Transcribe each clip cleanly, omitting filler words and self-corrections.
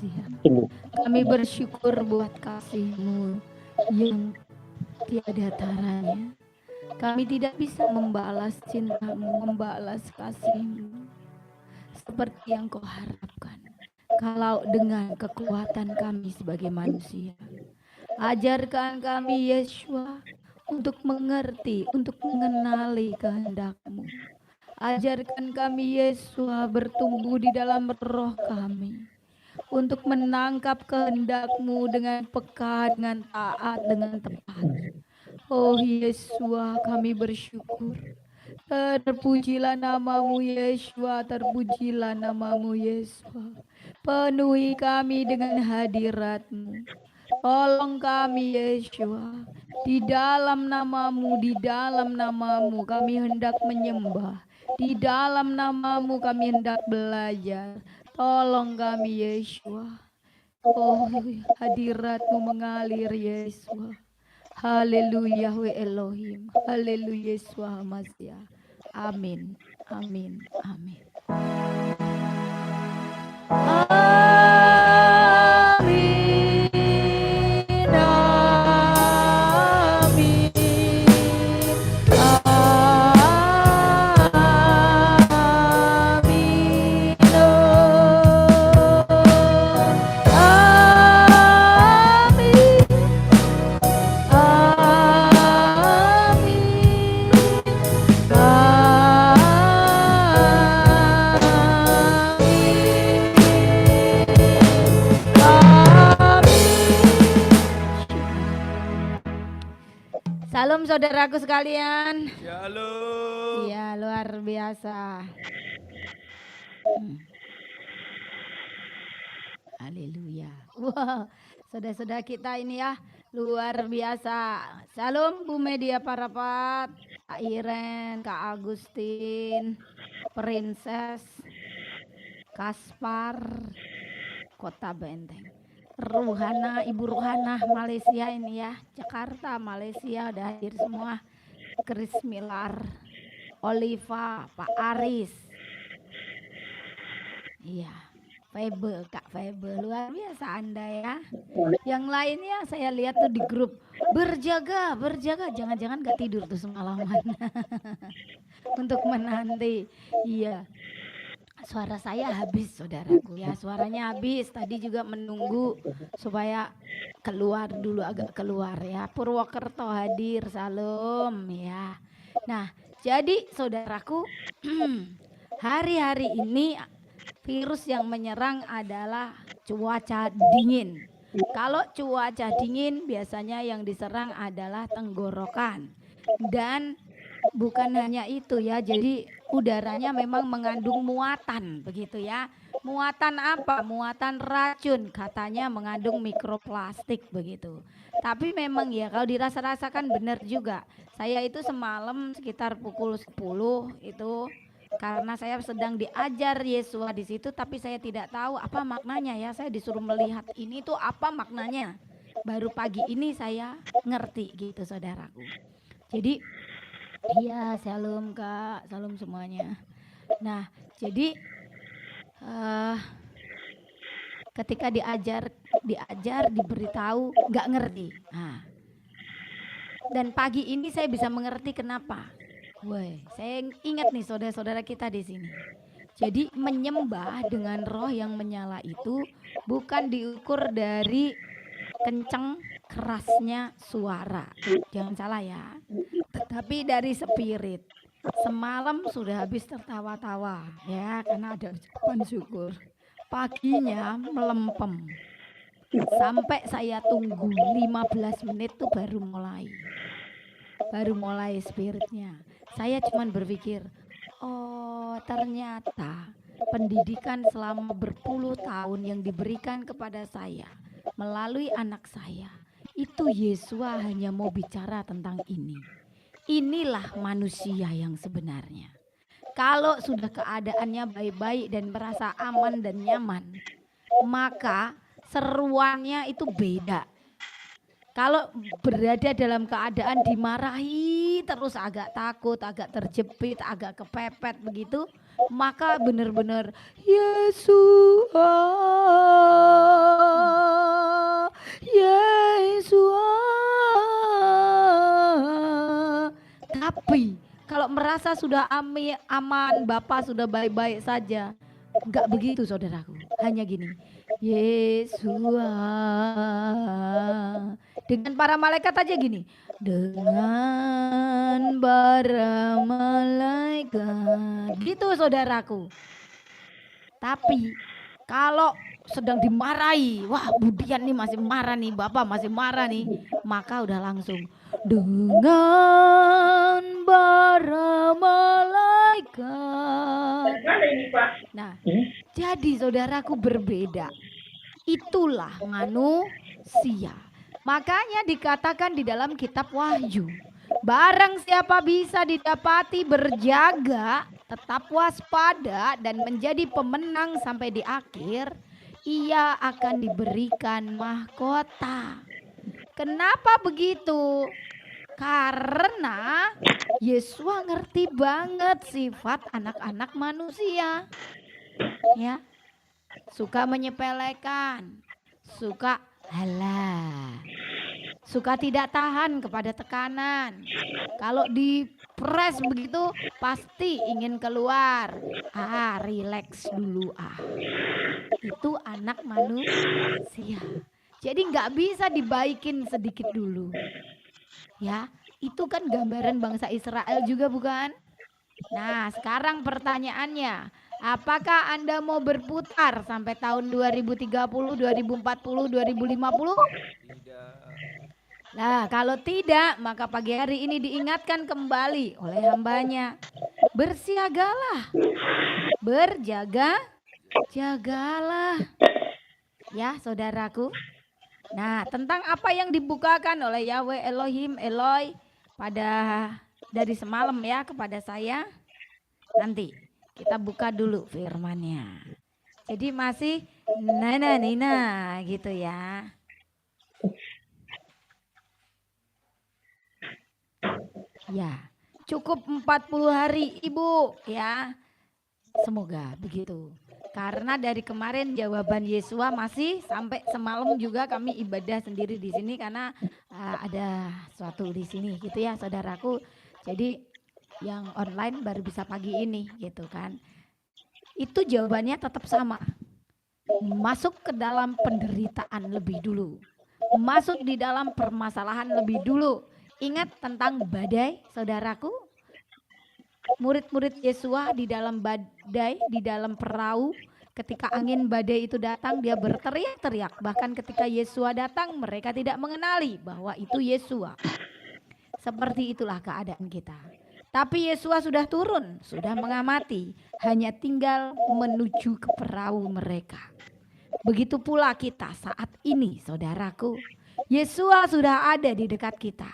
Masiha. Kami bersyukur buat kasih-Mu yang tiada taranya. Kami tidak bisa membalas cinta-Mu, membalas kasih-Mu seperti yang Kau harapkan. Kalau dengan kekuatan kami sebagai manusia. Ajarkan kami Yeshua untuk mengerti, untuk mengenali kehendak-Mu. Ajarkan kami Yeshua bertumbuh di dalam roh kami. Untuk menangkap kehendak-Mu dengan peka, dengan taat, dengan tepat. Oh Yeshua, kami bersyukur. Terpujilah namamu Yeshua, terpujilah namamu Yeshua. Penuhi kami dengan hadirat-Mu. Tolong kami Yeshua. Di dalam namamu, di dalam namamu kami hendak menyembah. Di dalam namamu kami hendak belajar. Tolong kami Yeshua. Oh hadirat-Mu mengalir Yeshua. Haleluya we Elohim. Haleluya Yeshua Masya. Amin. Amin. Amin. Salam saudaraku sekalian. Shalom. Iya, luar biasa. Haleluya. Wow, saudara-saudara kita ini ya luar biasa. Salam Bu Media Parapat, Kak Iren, Kak Agustin, Princess, Kaspar, Kota Benteng. Ruhana, Ibu Ruhana Malaysia ini ya, Jakarta Malaysia udah hadir semua. Chris Milar, Oliva, Pak Aris. Iya, Febe, Kak Febe, luar biasa Anda ya. Yang lainnya saya lihat tuh di grup berjaga, jangan-jangan gak tidur tuh semalaman untuk menanti. Iya. Suara saya habis saudaraku ya, suaranya habis. Tadi juga menunggu supaya keluar dulu, agak keluar ya. Purwokerto hadir, salam ya. Nah, jadi saudaraku, hari-hari ini virus yang menyerang adalah cuaca dingin. Kalau cuaca dingin biasanya yang diserang adalah tenggorokan. Dan bukan hanya itu ya, jadi udaranya memang mengandung muatan begitu ya. Muatan apa? Muatan racun, katanya mengandung mikroplastik begitu. Tapi memang ya kalau dirasa-rasakan benar juga. Saya itu semalam sekitar pukul 10 itu karena saya sedang diajar Yesua di situ, tapi saya tidak tahu apa maknanya ya. Saya disuruh melihat ini tuh apa maknanya. Baru pagi ini saya ngerti gitu saudaraku. Jadi iya, shalom Kak, shalom semuanya. Nah, jadi ketika diajar, diberitahu, nggak ngerti. Nah, dan pagi ini saya bisa mengerti kenapa. Woi, saya ingat nih saudara-saudara kita di sini. Jadi menyembah dengan roh yang menyala itu bukan diukur dari kenceng kerasnya suara. Jangan salah ya. Tetapi dari spirit. Semalam sudah habis tertawa-tawa ya karena ada ucapan syukur. Paginya melempem. Sampai saya tunggu 15 menit tuh baru mulai. Baru mulai spiritnya. Saya cuman berpikir, oh ternyata pendidikan selama berpuluh tahun yang diberikan kepada saya melalui anak saya, itu Yesua hanya mau bicara tentang ini. Inilah manusia yang sebenarnya. Kalau sudah keadaannya baik-baik dan merasa aman dan nyaman, maka seruannya itu beda. Kalau berada dalam keadaan dimarahi terus agak takut, agak terjepit, agak kepepet begitu, maka benar-benar Yesus merasa sudah aman, Bapak sudah baik-baik saja. Enggak begitu saudaraku. Hanya gini. Yesua. Dengan para malaikat aja gini. Dengan para malaikat. Gitu saudaraku. Tapi kalau sedang dimarahi, wah Budian nih masih marah nih, Bapak masih marah nih, maka udah langsung dengan para malaikat. Nah, jadi saudaraku berbeda. Itulah manusia. Makanya dikatakan di dalam kitab Wahyu, barang siapa bisa didapati berjaga, tetap waspada dan menjadi pemenang sampai di akhir, ia akan diberikan mahkota. Kenapa begitu? Karena Yesua ngerti banget sifat anak-anak manusia. Ya. Suka menyepelekan, suka halah, suka tidak tahan kepada tekanan. Kalau dipres begitu pasti ingin keluar. Relax dulu Itu anak manusia. Jadi nggak bisa dibaikin sedikit dulu. Ya, itu kan gambaran bangsa Israel juga bukan? Nah, sekarang pertanyaannya, apakah Anda mau berputar sampai tahun 2030, 2040, 2050? Tidak. Nah, kalau tidak, maka pagi hari ini diingatkan kembali oleh hambanya. Bersiagalah, berjaga-jagalah. Ya, saudaraku. Nah, tentang apa yang dibukakan oleh Yahweh Elohim Eloi pada dari semalam ya kepada saya, nanti kita buka dulu firman-Nya. Jadi masih Nina gitu ya. Ya, cukup 40 hari Ibu ya. Semoga begitu. Karena dari kemarin jawaban Yesua masih sampai semalam juga kami ibadah sendiri di sini karena ada suatu di sini gitu ya saudaraku. Jadi yang online baru bisa pagi ini gitu kan. Itu jawabannya tetap sama. Masuk ke dalam penderitaan lebih dulu. Masuk di dalam permasalahan lebih dulu. Ingat tentang badai saudaraku. Murid-murid Yesua di dalam badai, di dalam perahu, ketika angin badai itu datang dia berteriak-teriak. Bahkan ketika Yesua datang mereka tidak mengenali bahwa itu Yesua. Seperti itulah keadaan kita. Tapi Yesua sudah turun, sudah mengamati, hanya tinggal menuju ke perahu mereka. Begitu pula kita saat ini saudaraku. Yesua sudah ada di dekat kita,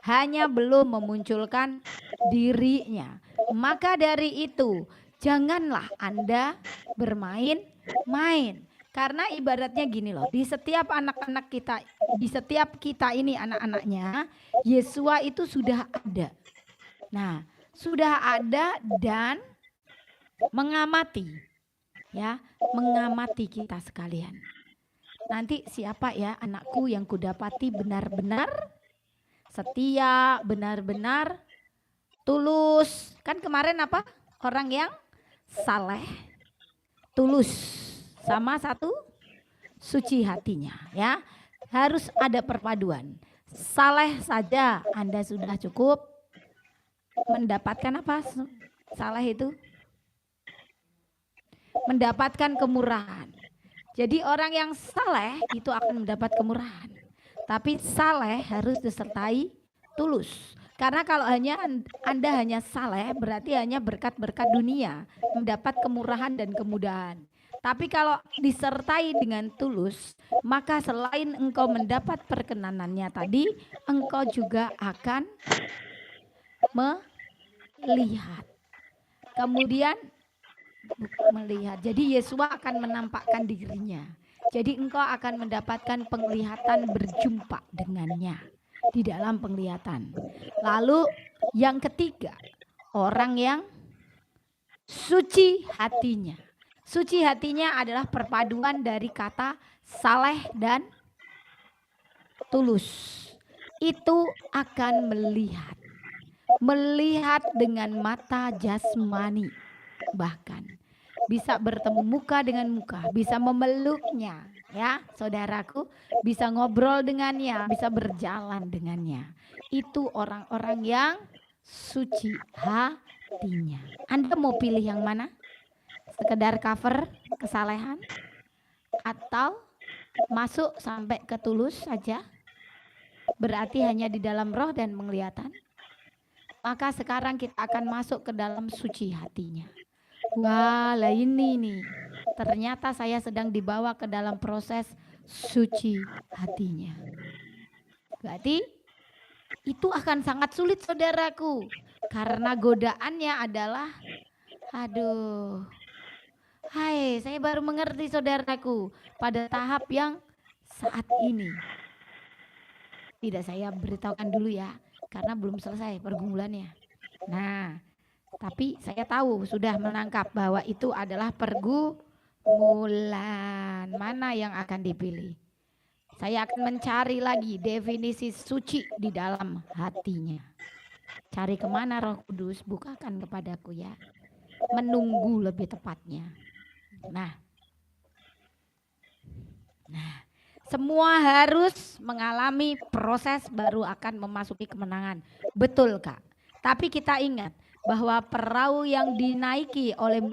hanya belum memunculkan dirinya. Maka dari itu janganlah Anda bermain-main. Karena ibaratnya gini loh, di setiap anak-anak kita, di setiap kita ini anak-anaknya, Yesua itu sudah ada. Nah, sudah ada dan mengamati. Ya, mengamati kita sekalian. Nanti siapa ya anakku yang kudapati benar-benar setia, benar-benar tulus. Kan kemarin apa? Orang yang saleh, tulus, sama satu suci hatinya ya. Harus ada perpaduan. Saleh saja Anda sudah cukup mendapatkan apa? Saleh itu mendapatkan kemurahan. Jadi orang yang saleh itu akan mendapat kemurahan. Tapi saleh harus disertai tulus. Karena kalau Anda hanya saleh berarti hanya berkat-berkat dunia, mendapat kemurahan dan kemudahan. Tapi kalau disertai dengan tulus, maka selain engkau mendapat perkenanannya tadi, engkau juga akan melihat. Kemudian melihat. Jadi Yesua akan menampakkan dirinya. Jadi engkau akan mendapatkan penglihatan berjumpa dengannya di dalam penglihatan. Lalu yang ketiga, orang yang suci hatinya. Suci hatinya adalah perpaduan dari kata saleh dan tulus. Itu akan melihat. melihat dengan mata jasmani, bahkan bisa bertemu muka dengan muka, bisa memeluknya, ya saudaraku, bisa ngobrol dengannya, bisa berjalan dengannya. Itu orang-orang yang suci hatinya. Anda mau pilih yang mana? Sekedar cover kesalehan atau masuk sampai ke tulus saja? Berarti hanya di dalam roh dan penglihatan. Maka sekarang kita akan masuk ke dalam suci hatinya. Wah, lah ini nih. Ternyata saya sedang dibawa ke dalam proses suci hatinya. Berarti itu akan sangat sulit saudaraku. Karena godaannya adalah, aduh, hai, saya baru mengerti saudaraku pada tahap yang saat ini. Tidak saya beritahukan dulu ya, karena belum selesai pergumulannya. Nah, tapi saya tahu sudah menangkap bahwa itu adalah pergumulan. Mana yang akan dipilih? Saya akan mencari lagi definisi suci di dalam hatinya. Cari kemana Roh Kudus? Bukakan kepadaku ya. Menunggu lebih tepatnya. Nah, semua harus mengalami proses baru akan memasuki kemenangan. Betul Kak. Tapi kita ingat bahwa perahu yang dinaiki oleh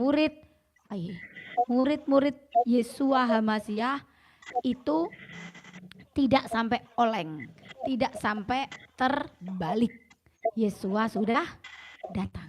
murid-murid Yesua HaMasiah itu tidak sampai oleng, tidak sampai terbalik. Yesua sudah datang.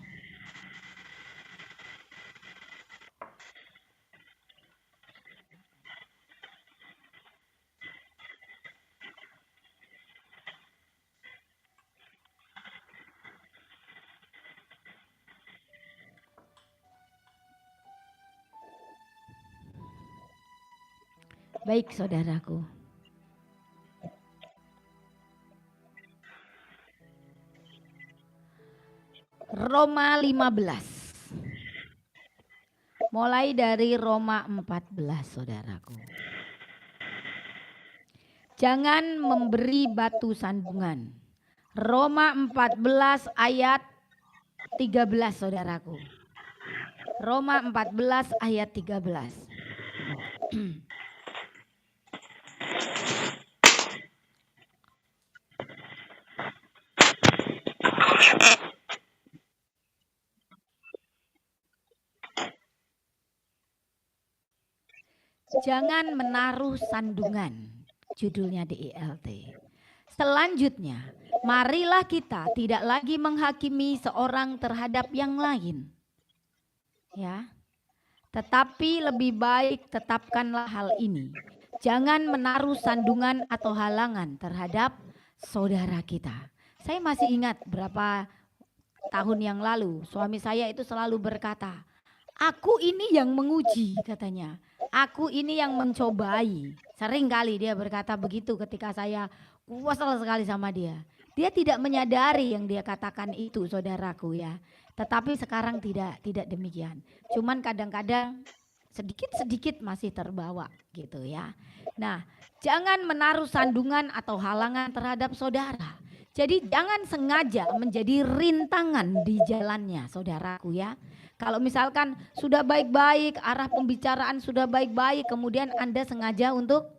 Baik saudaraku. Roma 15. Mulai dari Roma 14 saudaraku. Jangan memberi batu sandungan. Roma 14 ayat 13 saudaraku. Roma 14 ayat 13. Jangan menaruh sandungan, judulnya di ILT. Selanjutnya, marilah kita tidak lagi menghakimi seorang terhadap yang lain. Ya. Tetapi lebih baik tetapkanlah hal ini. Jangan menaruh sandungan atau halangan terhadap saudara kita. Saya masih ingat berapa tahun yang lalu suami saya itu selalu berkata, aku ini yang menguji katanya. Aku ini yang mencobai. Sering kali dia berkata begitu ketika saya kesal sekali sama dia. Dia tidak menyadari yang dia katakan itu saudaraku ya. Tetapi sekarang tidak demikian. Cuman kadang-kadang sedikit-sedikit masih terbawa gitu ya. Nah, jangan menaruh sandungan atau halangan terhadap saudara. Jadi jangan sengaja menjadi rintangan di jalannya saudaraku ya. Kalau misalkan sudah baik-baik, arah pembicaraan sudah baik-baik, kemudian Anda sengaja untuk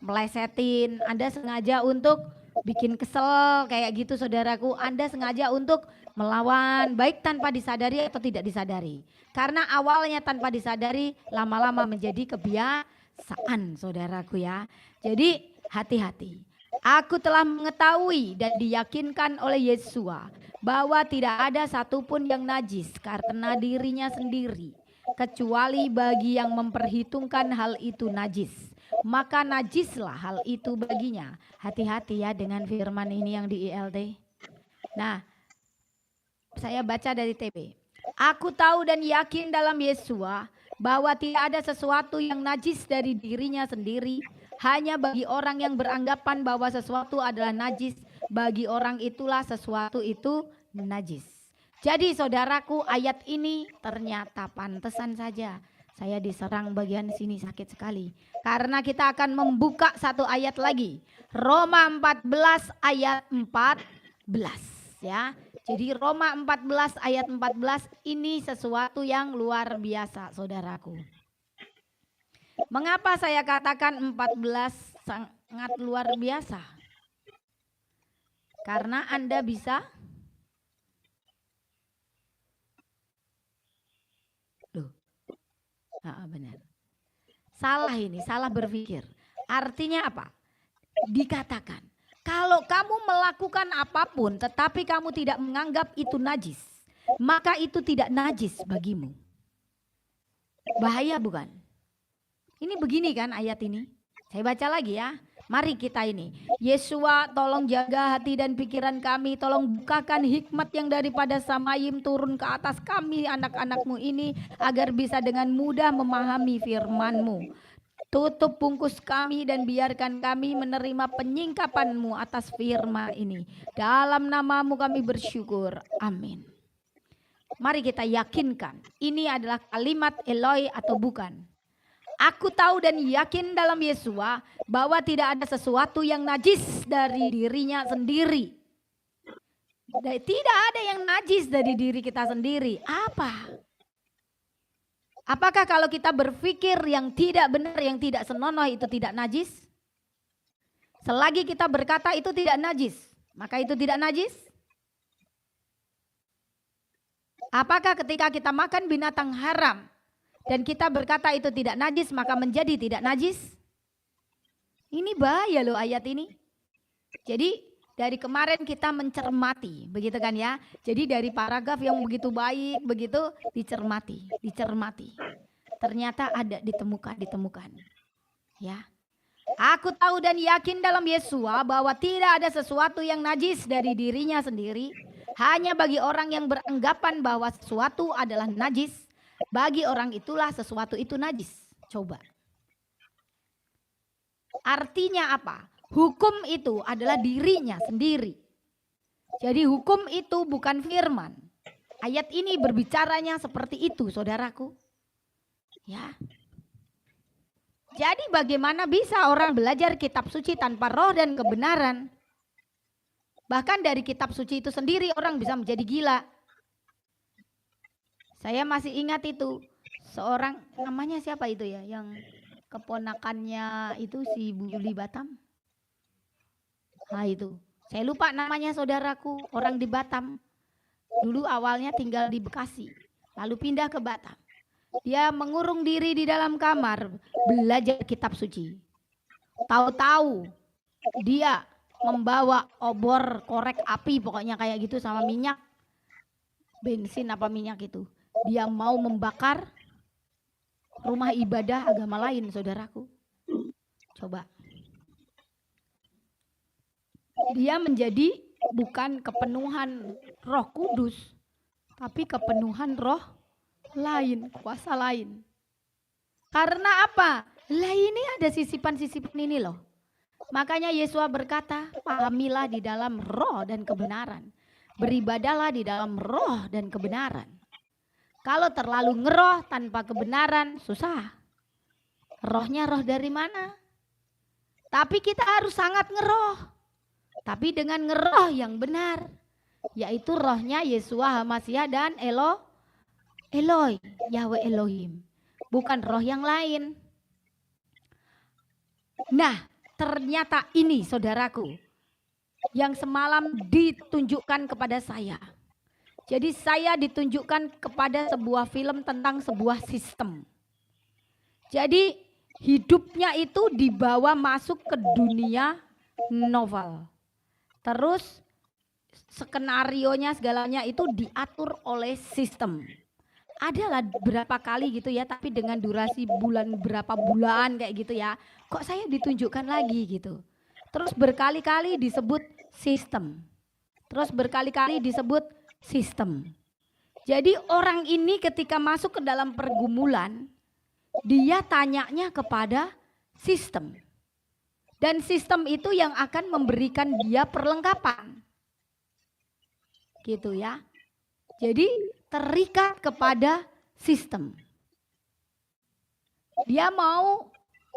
melesetin, Anda sengaja untuk bikin kesel kayak gitu saudaraku, Anda sengaja untuk melawan, baik tanpa disadari atau tidak disadari. Karena awalnya tanpa disadari, lama-lama menjadi kebiasaan saudaraku ya. Jadi hati-hati. Aku telah mengetahui dan diyakinkan oleh Yesua bahwa tidak ada satupun yang najis karena dirinya sendiri, kecuali bagi yang memperhitungkan hal itu najis. Maka najislah hal itu baginya. Hati-hati ya dengan firman ini yang di ILT. Nah, saya baca dari TP. Aku tahu dan yakin dalam Yesua bahwa tidak ada sesuatu yang najis dari dirinya sendiri. Hanya bagi orang yang beranggapan bahwa sesuatu adalah najis, bagi orang itulah sesuatu itu najis. Jadi saudaraku, ayat ini ternyata pantesan saja saya diserang bagian sini sakit sekali. Karena kita akan membuka satu ayat lagi. Roma 14 ayat 14 ya. Jadi Roma 14 ayat 14 ini sesuatu yang luar biasa, saudaraku. Mengapa saya katakan 14 sangat luar biasa? Karena Anda bisa benar. Salah ini, salah berpikir. Artinya apa? Dikatakan, kalau kamu melakukan apapun tetapi kamu tidak menganggap itu najis, maka itu tidak najis bagimu. Bahaya bukan? Ini begini kan ayat ini. Saya baca lagi ya. Mari kita ini. Yesua, tolong jaga hati dan pikiran kami. Tolong bukakan hikmat yang daripada Samayim turun ke atas kami anak-anakmu ini, agar bisa dengan mudah memahami firman-Mu. Tutup bungkus kami dan biarkan kami menerima penyingkapan-Mu atas firman ini. Dalam nama-Mu kami bersyukur. Amin. Mari kita yakinkan ini adalah kalimat Eloi atau bukan. Aku tahu dan yakin dalam Yesua bahwa tidak ada sesuatu yang najis dari dirinya sendiri. Tidak ada yang najis dari diri kita sendiri. Apa? Apakah kalau kita berpikir yang tidak benar, yang tidak senonoh itu tidak najis? Selagi kita berkata itu tidak najis, maka itu tidak najis? Apakah ketika kita makan binatang haram dan kita berkata itu tidak najis, maka menjadi tidak najis? Ini bahaya loh ayat ini. Jadi dari kemarin kita mencermati, begitu kan ya. Jadi dari paragraf yang begitu baik, begitu dicermati. Ternyata ada ditemukan. Ya. Aku tahu dan yakin dalam Yesua bahwa tidak ada sesuatu yang najis dari dirinya sendiri. Hanya bagi orang yang beranggapan bahwa sesuatu adalah najis, bagi orang itulah sesuatu itu najis. Coba. Artinya apa? Hukum itu adalah dirinya sendiri. Jadi hukum itu bukan firman. Ayat ini berbicaranya seperti itu, saudaraku. Ya. Jadi bagaimana bisa orang belajar kitab suci tanpa roh dan kebenaran? Bahkan dari kitab suci itu sendiri orang bisa menjadi gila. Saya masih ingat itu. Seorang, namanya siapa itu ya? Yang keponakannya itu si Bu Yuli Batam. Nah itu, saya lupa namanya saudaraku, orang di Batam. Dulu awalnya tinggal di Bekasi, lalu pindah ke Batam. Dia mengurung diri di dalam kamar, belajar kitab suci. Tahu-tahu dia membawa obor korek api, pokoknya kayak gitu sama minyak. Bensin apa minyak itu. Dia mau membakar rumah ibadah agama lain, saudaraku. Coba. Dia menjadi bukan kepenuhan Roh Kudus, tapi kepenuhan roh lain, kuasa lain. Karena apa? Lah ini ada sisipan-sisipan ini loh. Makanya Yesua berkata, pahamilah di dalam roh dan kebenaran. Beribadalah di dalam roh dan kebenaran. Kalau terlalu ngeroh tanpa kebenaran, susah. Rohnya roh dari mana? Tapi kita harus sangat ngeroh. Tapi dengan ngeroh yang benar, yaitu rohnya Yesua HaMasyiah dan Eloi, Yahweh Elohim, bukan roh yang lain. Nah, ternyata ini saudaraku, yang semalam ditunjukkan kepada saya. Jadi saya ditunjukkan kepada sebuah film tentang sebuah sistem. Jadi hidupnya itu dibawa masuk ke dunia novel. Terus skenarionya segalanya itu diatur oleh sistem. Adalah berapa kali gitu ya, tapi dengan durasi berapa bulan kayak gitu ya. Kok saya ditunjukkan lagi gitu. Terus berkali-kali disebut sistem. Terus berkali-kali disebut sistem. Jadi orang ini ketika masuk ke dalam pergumulan, dia tanyanya kepada sistem. Dan sistem itu yang akan memberikan dia perlengkapan. Gitu ya. Jadi terikat kepada sistem. Dia mau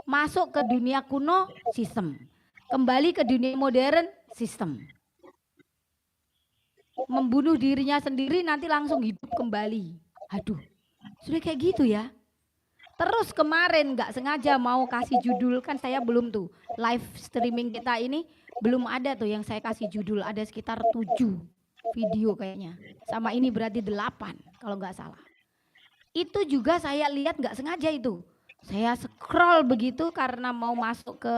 masuk ke dunia kuno, sistem. Kembali ke dunia modern, sistem. membunuh dirinya sendiri nanti langsung hidup kembali. Aduh, sudah kayak gitu ya. Terus kemarin nggak sengaja mau kasih judul, kan saya belum tuh live streaming kita ini belum ada tuh yang saya kasih judul, ada sekitar 7 video kayaknya. Sama ini berarti 8 kalau nggak salah. Itu juga saya lihat nggak sengaja itu. Saya scroll begitu karena mau masuk ke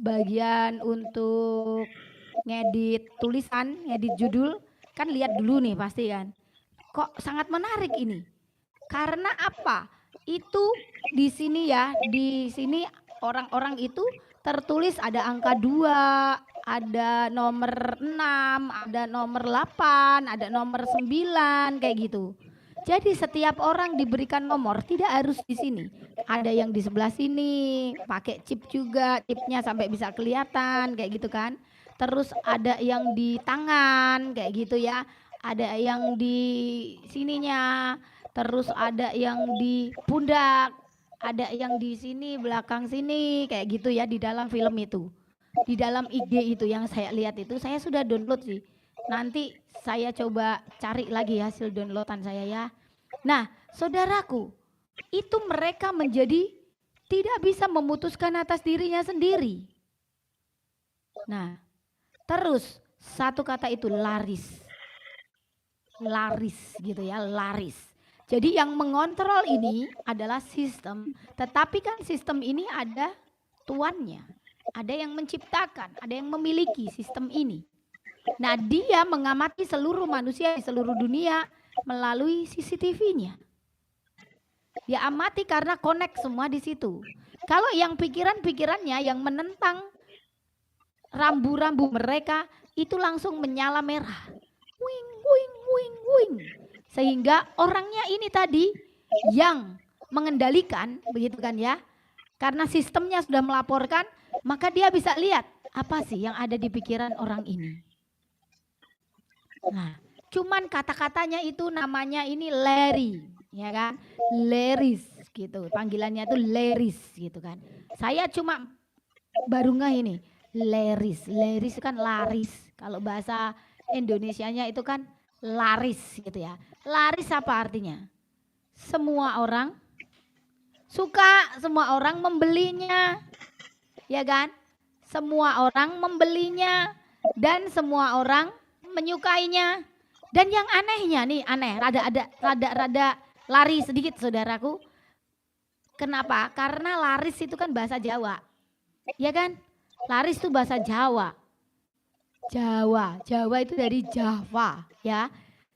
bagian untuk ngedit tulisan, ngedit judul, kan lihat dulu nih pasti kan. Kok sangat menarik ini. Karena apa? Itu di sini ya, di sini orang-orang itu tertulis ada angka 2, ada nomor 6, ada nomor 8, ada nomor 9 kayak gitu. Jadi setiap orang diberikan nomor, tidak harus di sini. Ada yang di sebelah sini, pakai chip juga, chipnya sampai bisa kelihatan kayak gitu kan. Terus ada yang di tangan kayak gitu ya. Ada yang di sininya. Terus ada yang di pundak, ada yang di sini belakang sini kayak gitu ya di dalam film itu. Di dalam IG itu yang saya lihat itu saya sudah download sih. Nanti saya coba cari lagi hasil downloadan saya ya. Nah, saudaraku, itu mereka menjadi tidak bisa memutuskan atas dirinya sendiri. Nah, terus satu kata itu laris. Laris gitu ya, laris. Jadi yang mengontrol ini adalah sistem, tetapi kan sistem ini ada tuannya, ada yang menciptakan, ada yang memiliki sistem ini. Nah, dia mengamati seluruh manusia di seluruh dunia melalui CCTV-nya. Dia amati karena connect semua di situ. Kalau yang pikiran-pikirannya yang menentang rambu-rambu mereka itu langsung menyala merah. Wing, wing, wing, wing. Sehingga orangnya ini tadi yang mengendalikan, begitu kan ya. Karena sistemnya sudah melaporkan, maka dia bisa lihat apa sih yang ada di pikiran orang ini. Nah, cuman kata-katanya itu namanya ini Larry, ya kan? Laris gitu. Panggilannya itu Laris gitu kan. Saya cuma baru nggak ini, Laris. Laris kan laris. Kalau bahasa Indonesianya itu kan laris gitu ya. Laris apa artinya? Semua orang suka, semua orang membelinya. Ya kan? Semua orang membelinya dan semua orang menyukainya. Dan yang anehnya nih, aneh, rada lari sedikit saudaraku. Kenapa? Karena laris itu kan bahasa Jawa. Ya kan? Laris itu bahasa Jawa. Jawa itu dari Java ya,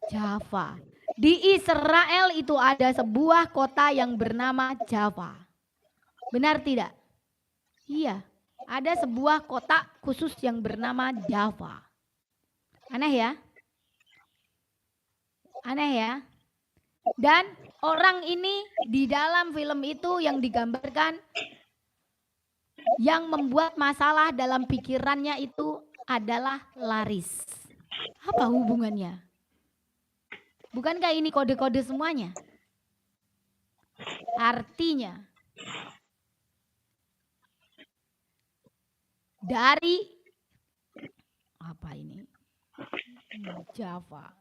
Java. Di Israel itu ada sebuah kota yang bernama Java. Benar tidak? Iya, ada sebuah kota khusus yang bernama Java. Aneh ya? Aneh ya? Dan orang ini di dalam film itu yang digambarkan yang membuat masalah dalam pikirannya itu adalah laris. Apa hubungannya? Bukankah ini kode-kode semuanya? Artinya dari apa ini? Java.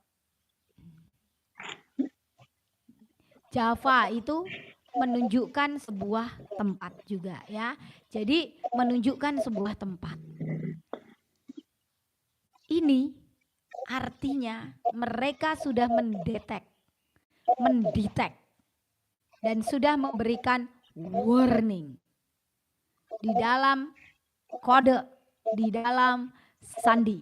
Java itu menunjukkan sebuah tempat juga ya. Jadi menunjukkan sebuah tempat. Ini artinya mereka sudah mendetek dan sudah memberikan warning di dalam kode, di dalam sandi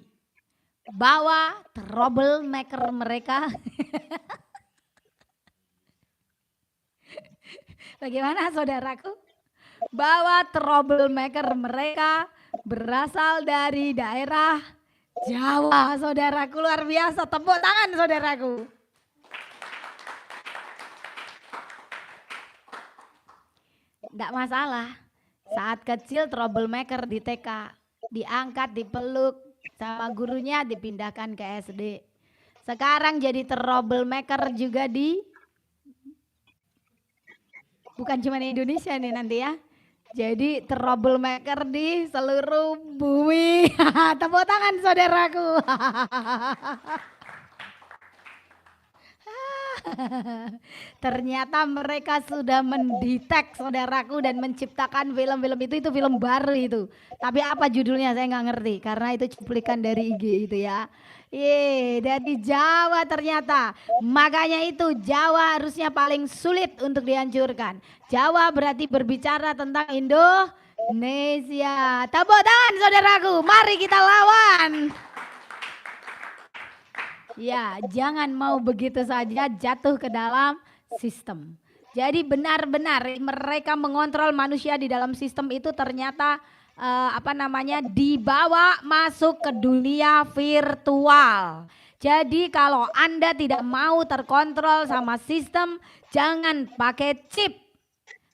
bahwa troublemaker mereka bagaimana saudaraku? Bahwa troublemaker mereka berasal dari daerah Jawa, saudaraku, luar biasa. Tepuk tangan saudaraku. Tidak masalah. Saat kecil troublemaker di TK, diangkat, dipeluk sama gurunya, dipindahkan ke SD. Sekarang jadi troublemaker juga di, bukan cuma di Indonesia nih nanti ya. Jadi troublemaker di seluruh bumi. Tepuk tangan saudaraku. Ternyata mereka sudah mendetek saudaraku dan menciptakan film-film itu film baru itu. Tapi apa judulnya saya nggak ngerti karena itu cuplikan dari IG itu ya. Dari Jawa ternyata. Makanya itu Jawa harusnya paling sulit untuk dihancurkan. Jawa berarti berbicara tentang Indonesia. Tepuk tangan saudaraku, mari kita lawan. Ya, jangan mau begitu saja jatuh ke dalam sistem. Jadi benar-benar mereka mengontrol manusia di dalam sistem itu ternyata dibawa masuk ke dunia virtual. Jadi kalau Anda tidak mau terkontrol sama sistem, jangan pakai chip.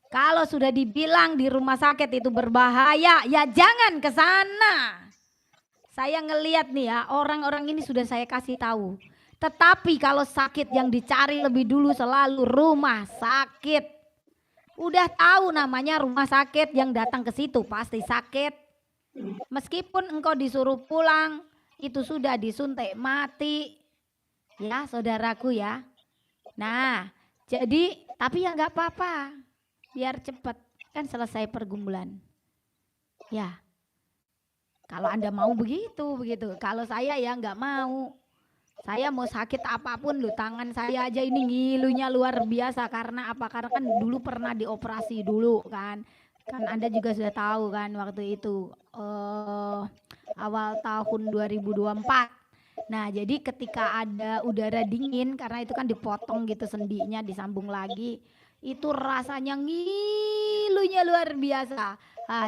Kalau sudah dibilang di rumah sakit itu berbahaya, ya jangan ke sana. Saya ngelihat nih ya, orang-orang ini sudah saya kasih tahu. Tetapi kalau sakit yang dicari lebih dulu selalu rumah sakit. Udah tahu namanya rumah sakit, yang datang ke situ pasti sakit. Meskipun engkau disuruh pulang, itu sudah disuntik mati. Ya saudaraku ya. Nah jadi tapi ya nggak apa-apa. Biar cepat kan selesai pergumulan. Ya. Kalau Anda mau begitu. Kalau saya ya nggak mau. Saya mau sakit apapun loh, tangan saya aja ini ngilunya luar biasa. Karena apa? Karena kan dulu pernah dioperasi dulu kan. Kan Anda juga sudah tahu kan waktu itu awal tahun 2024. Nah jadi ketika ada udara dingin, karena itu kan dipotong gitu sendinya, disambung lagi. Itu rasanya ngilunya luar biasa.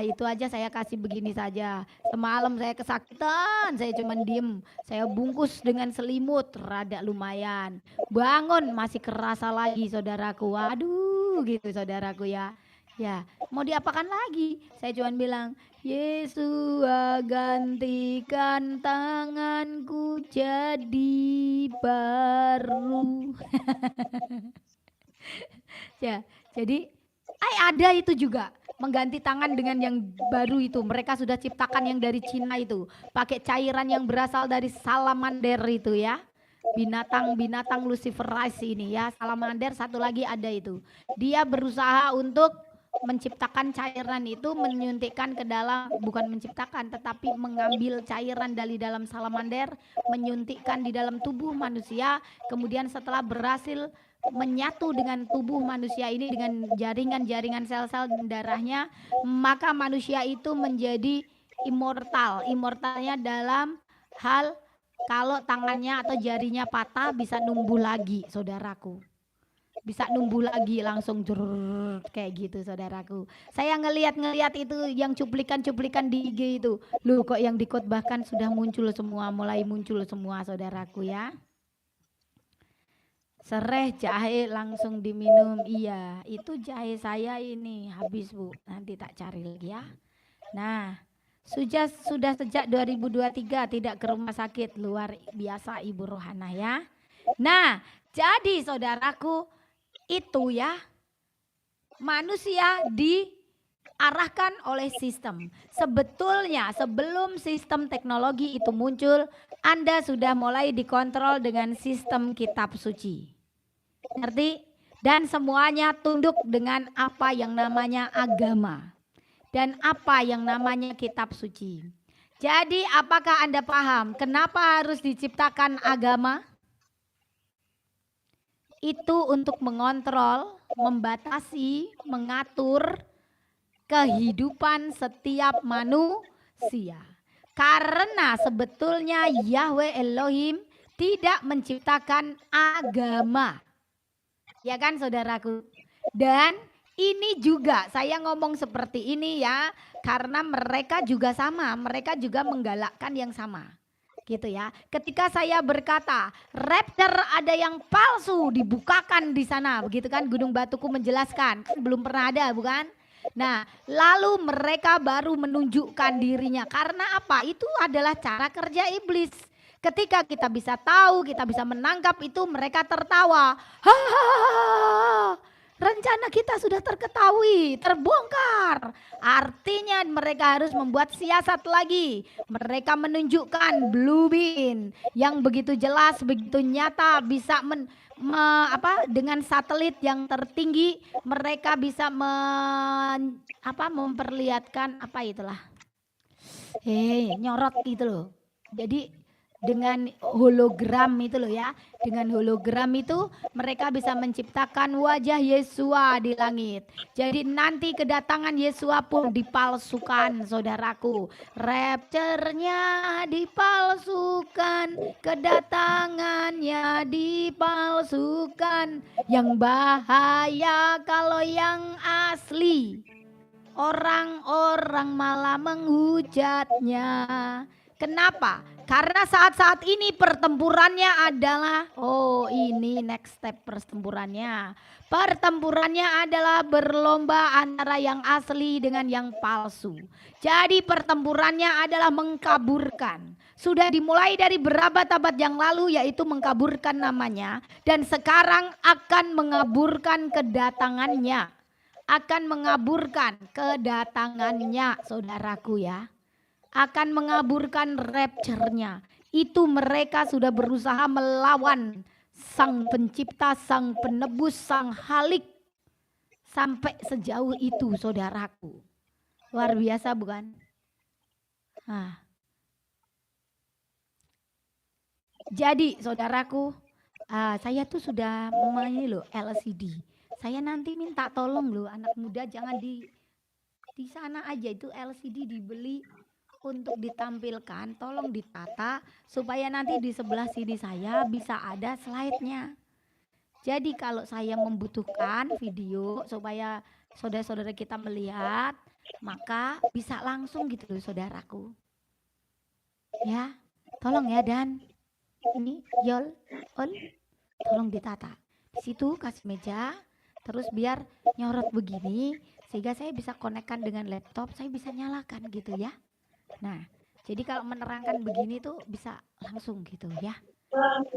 Itu aja saya kasih begini saja. Semalam saya kesakitan, saya cuma diem. Saya bungkus dengan selimut, rada lumayan. Bangun masih kerasa lagi saudaraku. Waduh gitu saudaraku ya. Ya mau diapakan lagi? Saya cuma bilang, Yesus gantikan tanganku jadi baru. Ya, jadi ada itu juga mengganti tangan dengan yang baru itu. Mereka sudah ciptakan yang dari Cina itu, pakai cairan yang berasal dari salamander itu ya. Binatang Luciferase ini ya. Salamander satu lagi ada itu. Dia berusaha untuk menciptakan cairan itu, menyuntikkan ke dalam, bukan menciptakan tetapi mengambil cairan dari dalam salamander, menyuntikkan di dalam tubuh manusia. Kemudian setelah berhasil menyatu dengan tubuh manusia ini dengan jaringan-jaringan sel-sel darahnya, maka manusia itu menjadi immortal. Immortalnya dalam hal kalau tangannya atau jarinya patah bisa numbuh lagi saudaraku. Bisa numbuh lagi langsung jurr, kayak gitu saudaraku. Saya ngelihat itu yang cuplikan-cuplikan di IG itu. Loh kok yang dikotbahkan sudah muncul semua, mulai muncul semua saudaraku ya. Sereh jahe langsung diminum. Iya, itu jahe saya ini habis Bu. Nanti tak cari lagi ya. Nah, sudah sejak 2023 tidak ke rumah sakit. Luar biasa Ibu Rohana ya. Nah, jadi saudaraku itu ya, manusia diarahkan oleh sistem. Sebetulnya sebelum sistem teknologi itu muncul, Anda sudah mulai dikontrol dengan sistem kitab suci. Ngerti? Dan semuanya tunduk dengan apa yang namanya agama dan apa yang namanya kitab suci. Jadi apakah Anda paham kenapa harus diciptakan agama? Itu untuk mengontrol, membatasi, mengatur kehidupan setiap manusia. Karena sebetulnya Yahweh Elohim tidak menciptakan agama. Ya kan saudaraku? Dan ini juga saya ngomong seperti ini ya, karena mereka juga sama, mereka juga menggalakkan yang sama. Gitu ya. Ketika saya berkata, raptor ada yang palsu dibukakan di sana, begitu kan Gunung Batuku menjelaskan, kan belum pernah ada bukan? Nah, lalu mereka baru menunjukkan dirinya. Karena apa? Itu adalah cara kerja iblis. Ketika kita bisa tahu, kita bisa menangkap itu, mereka tertawa. Hahaha, rencana kita sudah terketahui, terbongkar. Artinya mereka harus membuat siasat lagi. Mereka menunjukkan blue beam yang begitu jelas, begitu nyata, bisa dengan satelit yang tertinggi mereka bisa memperlihatkan nyorot gitu loh. Jadi dengan hologram itu loh ya. Dengan hologram itu mereka bisa menciptakan wajah Yesua di langit. Jadi nanti kedatangan Yesua pun dipalsukan, saudaraku. Rapture-nya dipalsukan, kedatangannya dipalsukan. Yang bahaya kalau yang asli, orang-orang malah menghujatnya. Kenapa? Karena saat-saat ini pertempurannya adalah, ini next step pertempurannya. Pertempurannya adalah berlomba antara yang asli dengan yang palsu. Jadi pertempurannya adalah mengkaburkan. Sudah dimulai dari berabad-abad yang lalu, yaitu mengkaburkan namanya. Dan sekarang akan mengaburkan kedatangannya. Akan mengaburkan kedatangannya, saudaraku ya. Akan mengaburkan rapture-nya. Itu mereka sudah berusaha melawan Sang Pencipta, Sang Penebus, Sang Halik. Sampai sejauh itu, saudaraku. Luar biasa bukan? Jadi saudaraku, saya tuh sudah ini loh LCD. Saya nanti minta tolong loh anak muda, jangan di sana aja itu LCD dibeli untuk ditampilkan, tolong ditata supaya nanti di sebelah sini saya bisa ada slide-nya. Jadi kalau saya membutuhkan video supaya saudara-saudara kita melihat, maka bisa langsung gitu loh saudaraku. Ya, tolong ya Dan. Ini Yol, tolong ditata. Di situ kasih meja, terus biar nyorot begini sehingga saya bisa konekkan dengan laptop, saya bisa nyalakan gitu ya. Nah, jadi kalau menerangkan begini tuh bisa langsung gitu ya.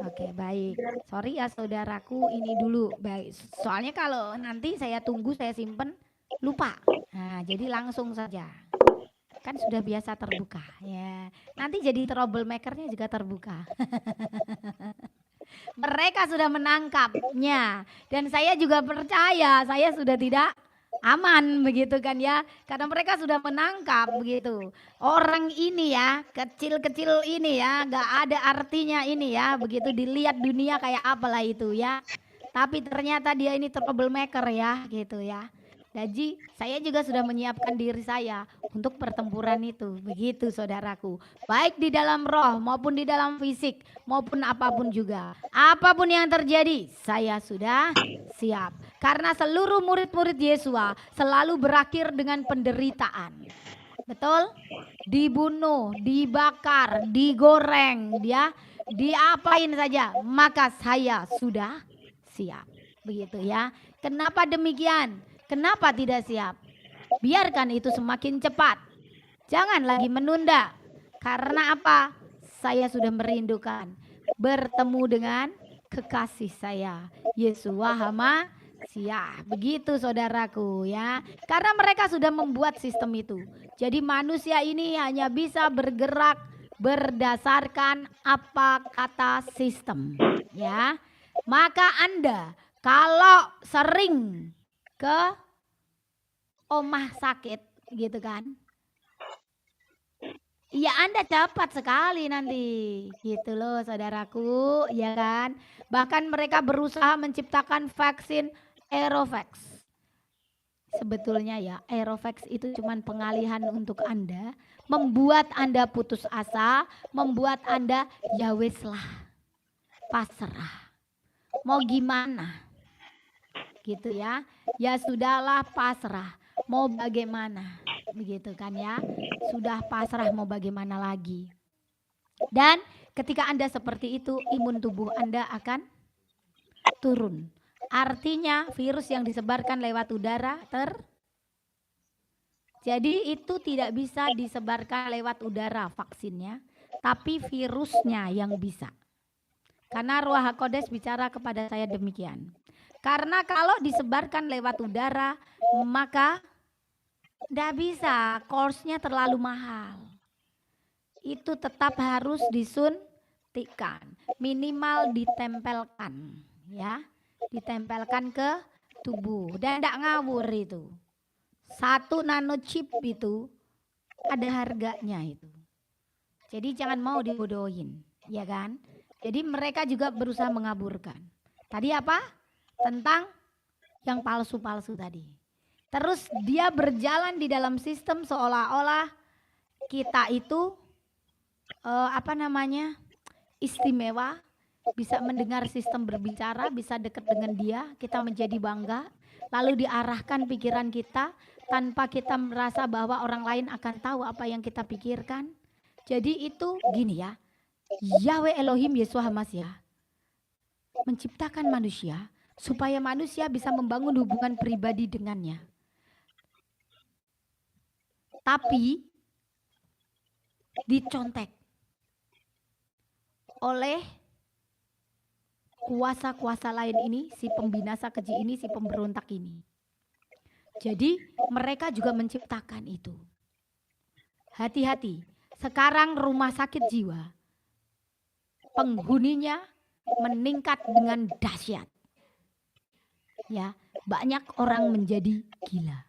Oke, baik. Sorry ya saudaraku, ini dulu. Baik, soalnya kalau nanti saya tunggu, saya simpen, lupa. Nah, jadi langsung saja. Kan sudah biasa terbuka ya. Nanti jadi troublemaker-nya juga terbuka. Mereka sudah menangkapnya. Dan saya juga percaya, saya sudah tidak aman begitu kan ya, karena mereka sudah menangkap begitu orang ini ya, kecil-kecil ini ya, nggak ada artinya ini ya, begitu dilihat dunia kayak apalah itu ya, tapi ternyata dia ini troublemaker ya gitu ya. Jadi saya juga sudah menyiapkan diri saya untuk pertempuran itu, begitu saudaraku. Baik di dalam roh maupun di dalam fisik maupun apapun juga. Apapun yang terjadi, saya sudah siap. Karena seluruh murid-murid Yesua selalu berakhir dengan penderitaan. Betul? Dibunuh, dibakar, digoreng, dia diapain saja, maka saya sudah siap. Begitu ya. Kenapa demikian? Kenapa tidak siap? Biarkan itu semakin cepat. Jangan lagi menunda. Karena apa? Saya sudah merindukan bertemu dengan kekasih saya, Yesua HaMasyiah. Begitu saudaraku ya. Karena mereka sudah membuat sistem itu. Jadi manusia ini hanya bisa bergerak berdasarkan apa kata sistem ya. Maka Anda kalau sering ke omah sakit gitu kan, ya Anda cepat sekali nanti gitu loh saudaraku ya kan. Bahkan mereka berusaha menciptakan vaksin Aerovax. Sebetulnya ya Aerovax itu cuma pengalihan untuk Anda, membuat Anda putus asa, membuat Anda ya wes lah, pasrah, mau gimana gitu ya. Ya sudahlah pasrah, mau bagaimana begitu kan ya. Sudah pasrah mau bagaimana lagi. Dan ketika Anda seperti itu, imun tubuh Anda akan turun. Artinya virus yang disebarkan lewat udara jadi itu tidak bisa disebarkan lewat udara vaksinnya, tapi virusnya yang bisa. Karena Ruach HaKodes bicara kepada saya demikian. Karena kalau disebarkan lewat udara, maka tidak bisa, course-nya terlalu mahal. Itu tetap harus disuntikan, minimal ditempelkan. ya, ditempelkan ke tubuh dan tidak ngawur itu. 1 nanochip itu ada harganya itu. Jadi jangan mau dibodohin, ya kan? Jadi mereka juga berusaha mengaburkan. Tadi apa? Tentang yang palsu-palsu tadi. Terus dia berjalan di dalam sistem seolah-olah kita itu istimewa, bisa mendengar sistem berbicara, bisa dekat dengan dia, kita menjadi bangga, lalu diarahkan pikiran kita tanpa kita merasa bahwa orang lain akan tahu apa yang kita pikirkan. Jadi itu gini ya, Yahweh Elohim Yesus Hamasyah menciptakan manusia supaya manusia bisa membangun hubungan pribadi dengannya. Tapi dicontek oleh kuasa-kuasa lain ini, si pembinasa keji ini, si pemberontak ini. Jadi mereka juga menciptakan itu. Hati-hati, sekarang rumah sakit jiwa penghuninya meningkat dengan dahsyat. Ya, banyak orang menjadi gila.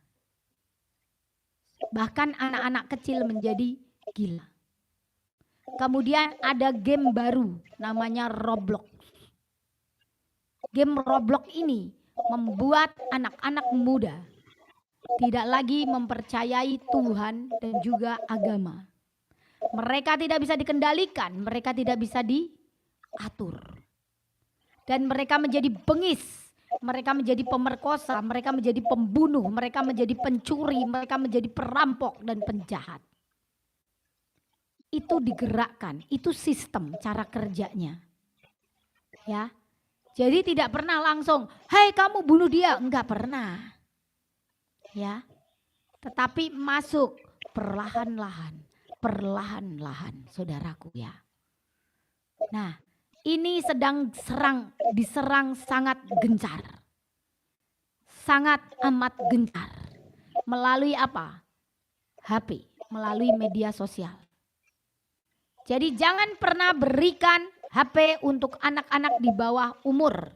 Bahkan anak-anak kecil menjadi gila. Kemudian ada game baru namanya Roblox. Game Roblox ini membuat anak-anak muda tidak lagi mempercayai Tuhan dan juga agama. Mereka tidak bisa dikendalikan, mereka tidak bisa diatur. Dan mereka menjadi bengis, mereka menjadi pemerkosa, mereka menjadi pembunuh, mereka menjadi pencuri, mereka menjadi perampok dan penjahat. Itu digerakkan, itu sistem cara kerjanya. Ya. Jadi tidak pernah langsung, "Hei kamu bunuh dia," enggak pernah. Ya. Tetapi masuk perlahan-lahan, perlahan-lahan, saudaraku ya. Nah, ini sedang diserang sangat gencar. Sangat amat gencar. Melalui apa? HP, melalui media sosial. Jadi jangan pernah berikan HP untuk anak-anak di bawah umur.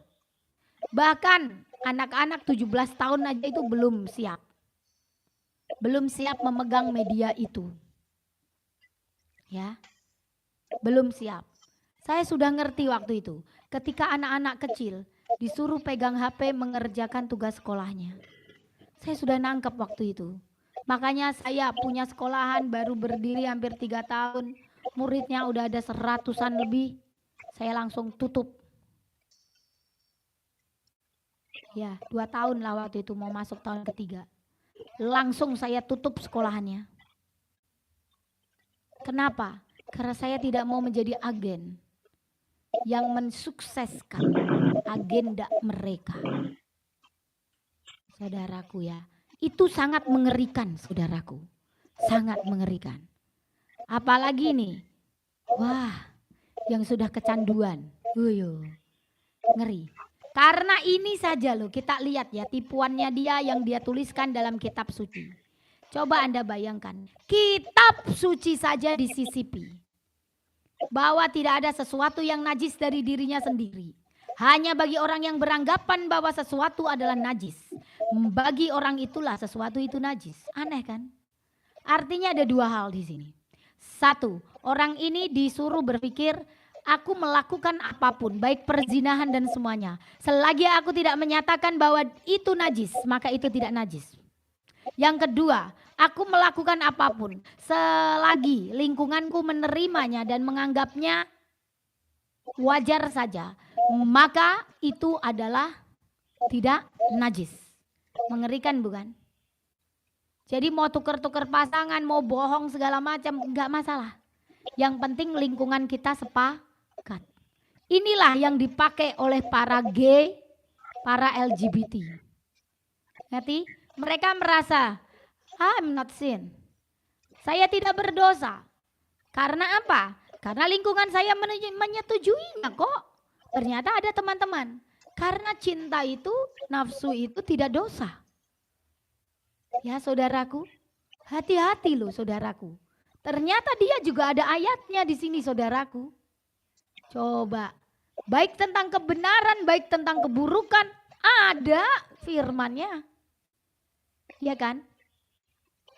Bahkan anak-anak 17 tahun aja itu belum siap. Belum siap memegang media itu. Ya. Belum siap. Saya sudah ngerti waktu itu. Ketika anak-anak kecil disuruh pegang HP mengerjakan tugas sekolahnya. Saya sudah nangkep waktu itu. Makanya saya punya sekolahan baru berdiri hampir 3 tahun. Muridnya udah ada 100-an lebih. Saya langsung tutup. Ya, 2 tahun lah waktu itu mau masuk tahun ketiga. Langsung saya tutup sekolahannya. Kenapa? Karena saya tidak mau menjadi agen yang mensukseskan agenda mereka. Saudaraku ya, itu sangat mengerikan saudaraku. Sangat mengerikan. Apalagi nih, wah, yang sudah kecanduan. Ngeri. Karena ini saja loh, kita lihat ya tipuannya dia yang dia tuliskan dalam kitab suci. Coba Anda bayangkan, kitab suci saja disisipi. Bahwa tidak ada sesuatu yang najis dari dirinya sendiri. Hanya bagi orang yang beranggapan bahwa sesuatu adalah najis. Bagi orang itulah sesuatu itu najis. Aneh kan? Artinya ada 2 hal di sini. 1, orang ini disuruh berpikir, aku melakukan apapun, baik perzinahan dan semuanya. Selagi aku tidak menyatakan bahwa itu najis, maka itu tidak najis. Yang kedua, aku melakukan apapun selagi lingkunganku menerimanya dan menganggapnya wajar saja, maka itu adalah tidak najis. Mengerikan bukan? Jadi mau tuker-tuker pasangan, mau bohong segala macam, enggak masalah. Yang penting lingkungan kita sepakat. Inilah yang dipakai oleh para gay, para LGBT. Ngerti? Mereka merasa, I'm not sin. Saya tidak berdosa. Karena apa? Karena lingkungan saya menyetujuinya kok. Ternyata ada teman-teman. Karena cinta itu, nafsu itu tidak dosa. Ya saudaraku, hati-hati loh saudaraku. Ternyata dia juga ada ayatnya di sini saudaraku. Coba, Baik tentang kebenaran, baik tentang keburukan, ada firman-Nya. Ya kan?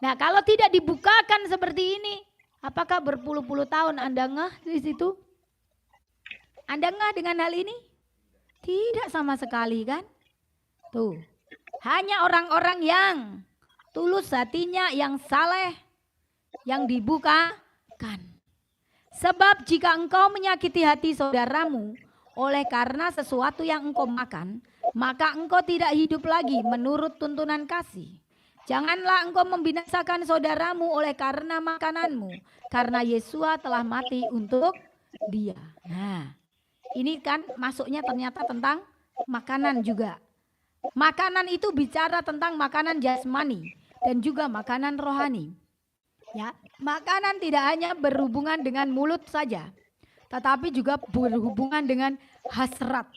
Nah, kalau tidak dibukakan seperti ini, apakah berpuluh-puluh tahun Anda ngeh di situ? Anda ngeh dengan hal ini? Tidak sama sekali kan? Tuh, hanya orang-orang yang tulus hatinya, yang saleh, yang dibukakan. Sebab jika engkau menyakiti hati saudaramu oleh karena sesuatu yang engkau makan, maka engkau tidak hidup lagi menurut tuntunan kasih. Janganlah engkau membinasakan saudaramu oleh karena makananmu, karena Yesua telah mati untuk dia. Nah, ini kan masuknya ternyata tentang makanan juga. Makanan itu bicara tentang makanan jasmani dan juga makanan rohani. Ya, makanan tidak hanya berhubungan dengan mulut saja, tetapi juga berhubungan dengan hasrat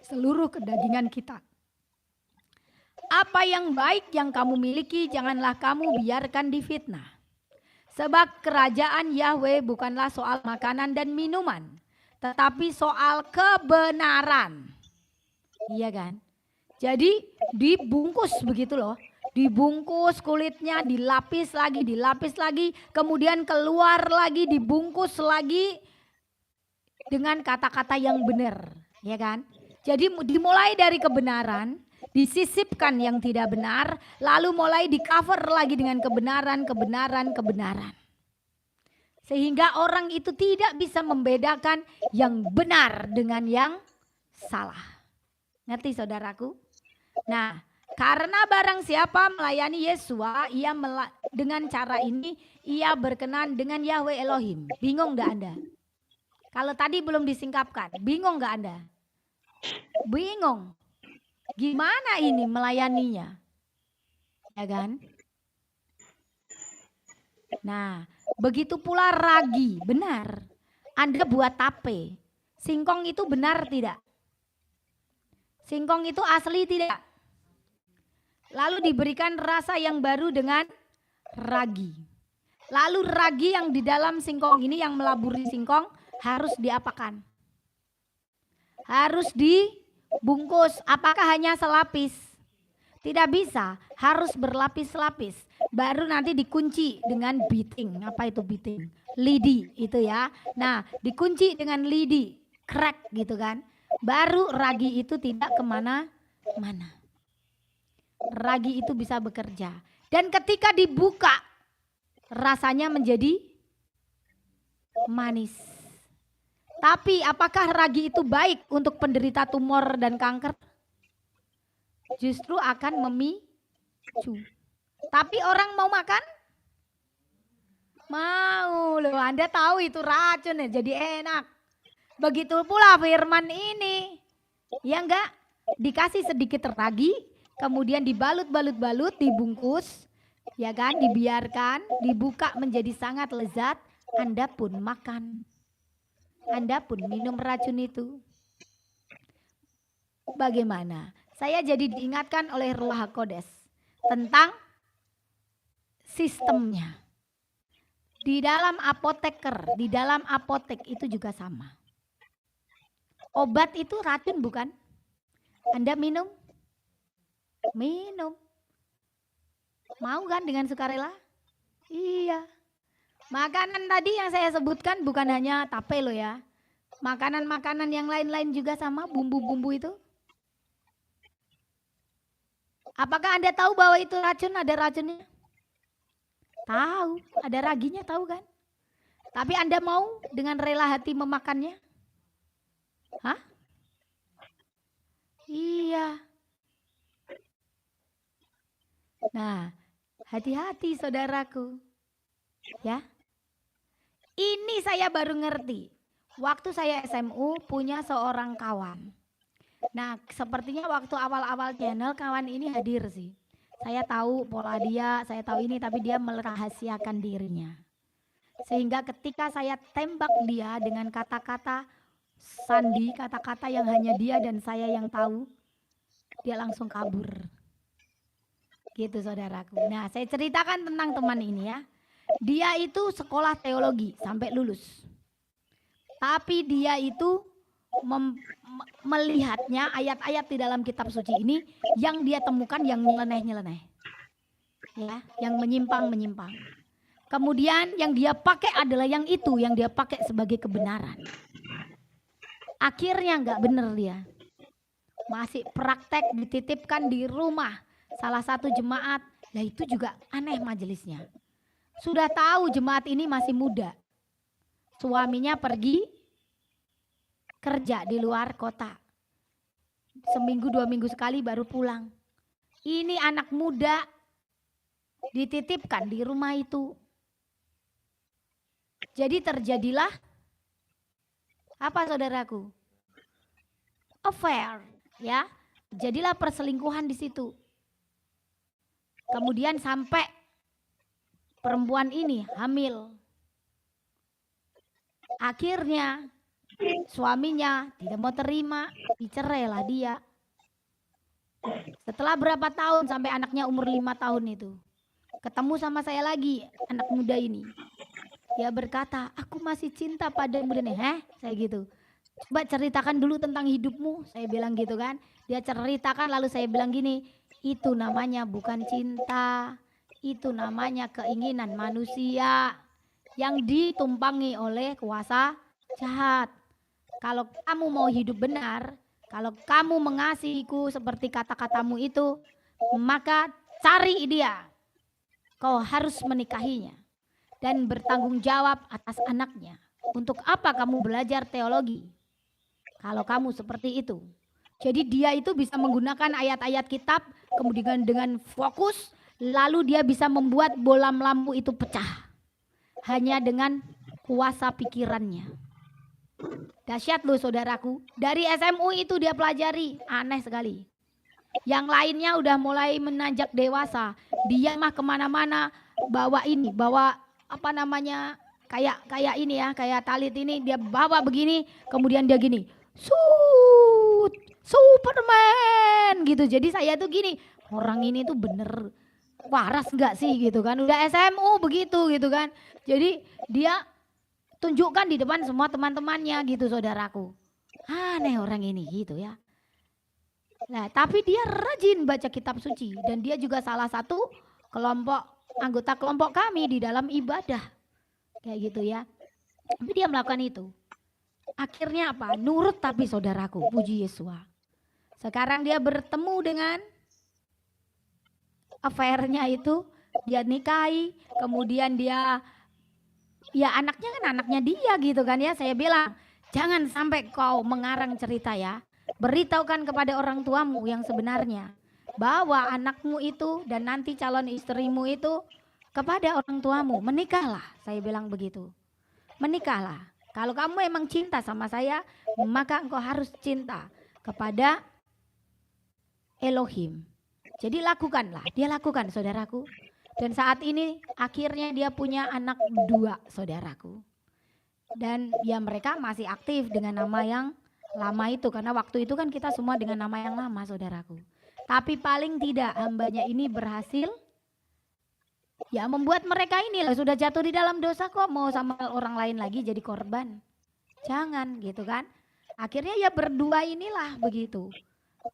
seluruh kedagingan kita. Apa yang baik yang kamu miliki, janganlah kamu biarkan difitnah. Sebab kerajaan Yahweh bukanlah soal makanan dan minuman, tetapi soal kebenaran. Iya kan? Jadi dibungkus begitu loh. Dibungkus kulitnya, dilapis lagi, kemudian keluar lagi, dibungkus lagi dengan kata-kata yang benar. Ya kan? Jadi dimulai dari kebenaran, disisipkan yang tidak benar, lalu mulai di cover lagi dengan kebenaran. Sehingga orang itu tidak bisa membedakan yang benar dengan yang salah. Ngerti saudaraku? Nah, karena barang siapa melayani Yesua, dengan cara ini, ia berkenan dengan Yahweh Elohim. Bingung gak Anda? Kalau tadi belum disingkapkan, bingung gak Anda? Bingung. Gimana ini melayaninya? Ya kan? Nah, begitu pula ragi, benar. Anda buat tape. Singkong itu benar tidak? Singkong itu asli tidak? Lalu diberikan rasa yang baru dengan ragi. Lalu ragi yang di dalam singkong ini, yang melaburi singkong, harus diapakan? Harus dibungkus. Apakah hanya selapis? Tidak bisa, harus berlapis-lapis. Baru nanti dikunci dengan beating. Apa itu beating? Lidi itu ya. Nah, dikunci dengan lidi, crack gitu kan. Baru ragi itu tidak kemana-mana. Ragi itu bisa bekerja. Dan ketika dibuka, rasanya menjadi manis. Tapi apakah ragi itu baik untuk penderita tumor dan kanker? Justru akan memicu. Tapi orang mau makan? Mau loh, Anda tahu itu racun ya, jadi enak. Begitu pula firman ini. Ya enggak? Dikasih sedikit ragi, kemudian dibalut-balut-balut, dibungkus, ya kan, dibiarkan, dibuka menjadi sangat lezat, Anda pun makan. Anda pun minum racun itu. Bagaimana? Saya jadi diingatkan oleh Ruh HaKodes tentang sistemnya. Di dalam apoteker, di dalam apotek itu juga sama. Obat itu racun bukan? Anda minum? Minum. Mau kan dengan sukarela? Iya. Makanan tadi yang saya sebutkan bukan hanya tape loh ya. Makanan-makanan yang lain-lain juga sama, bumbu-bumbu itu. Apakah Anda tahu bahwa itu racun, ada racunnya? Tahu, ada raginya, tahu kan? Tapi Anda mau dengan rela hati memakannya? Hah? Iya. Nah, hati-hati saudaraku. Ya. Ini saya baru ngerti. Waktu saya SMU punya seorang kawan. Nah, sepertinya waktu awal-awal channel kawan ini hadir sih. Saya tahu pola dia, saya tahu ini, tapi dia merahasiakan dirinya. Sehingga ketika saya tembak dia dengan kata-kata sandi, kata-kata yang hanya dia dan saya yang tahu, dia langsung kabur. Gitu saudaraku. Nah, saya ceritakan tentang teman ini ya. Dia itu sekolah teologi sampai lulus. Tapi dia itu melihatnya ayat-ayat di dalam kitab suci ini yang dia temukan yang nyeleneh-nyeleneh. Ya, yang menyimpang-menyimpang. Kemudian yang dia pakai adalah yang itu, yang dia pakai sebagai kebenaran. Akhirnya nggak bener dia. Masih praktek dititipkan di rumah salah satu jemaat. Lah itu juga aneh majelisnya. Sudah tahu jemaat ini masih muda. Suaminya pergi kerja di luar kota. Seminggu 2 minggu sekali baru pulang. Ini anak muda dititipkan di rumah itu. Jadi terjadilah apa saudaraku? Affair, ya. Jadilah perselingkuhan di situ. Kemudian sampai perempuan ini hamil. Akhirnya suaminya tidak mau terima, dicerailah dia. Setelah berapa tahun sampai anaknya umur 5 tahun itu. Ketemu sama saya lagi, anak muda ini. Dia berkata, aku masih cinta padamu. Saya gitu. Coba ceritakan dulu tentang hidupmu. Saya bilang gitu kan. Dia ceritakan lalu saya bilang gini, itu namanya bukan cinta. Itu namanya keinginan manusia yang ditumpangi oleh kuasa jahat. Kalau kamu mau hidup benar, kalau kamu mengasihiku seperti kata-katamu itu, maka cari dia. Kau harus menikahinya dan bertanggung jawab atas anaknya. Untuk apa kamu belajar teologi? Kalau kamu seperti itu. Jadi dia itu bisa menggunakan ayat-ayat kitab, kemudian dengan fokus, lalu dia bisa membuat bolam lampu itu pecah. Hanya dengan kuasa pikirannya. Dahsyat loh saudaraku. Dari SMU itu dia pelajari, aneh sekali. Yang lainnya udah mulai menanjak dewasa. Dia mah kemana-mana bawa ini, bawa apa namanya, kayak ini ya, kayak talit ini dia bawa begini, kemudian dia gini, Superman gitu. Jadi saya tuh gini, orang ini tuh bener waras nggak sih gitu kan? Udah SMU begitu gitu kan. Jadi dia tunjukkan di depan semua teman-temannya gitu saudaraku. Aneh orang ini gitu ya. Nah, tapi dia rajin baca kitab suci dan dia juga salah satu anggota kelompok kami di dalam ibadah. Kayak gitu ya. Tapi dia melakukan itu. Akhirnya apa? Nurut tapi saudaraku, puji Yesus. Sekarang dia bertemu dengan affair-nya itu, dia nikahi, kemudian dia ya anaknya kan anaknya dia gitu kan ya. Saya bilang, jangan sampai kau mengarang cerita ya. Beritahukan kepada orang tuamu yang sebenarnya bahwa anakmu itu dan nanti calon istrimu itu kepada orang tuamu. Menikahlah, saya bilang begitu. Menikahlah. Kalau kamu emang cinta sama saya, maka engkau harus cinta kepada Elohim. Jadi lakukanlah. Dia lakukan saudaraku. Dan saat ini akhirnya dia punya anak 2 saudaraku. Dan ya mereka masih aktif dengan nama yang lama itu, karena waktu itu kan kita semua dengan nama yang lama saudaraku. Tapi paling tidak hambanya ini berhasil ya membuat mereka ini lah sudah jatuh di dalam dosa kok mau sama orang lain lagi jadi korban. Jangan gitu kan. Akhirnya ya berdua inilah begitu.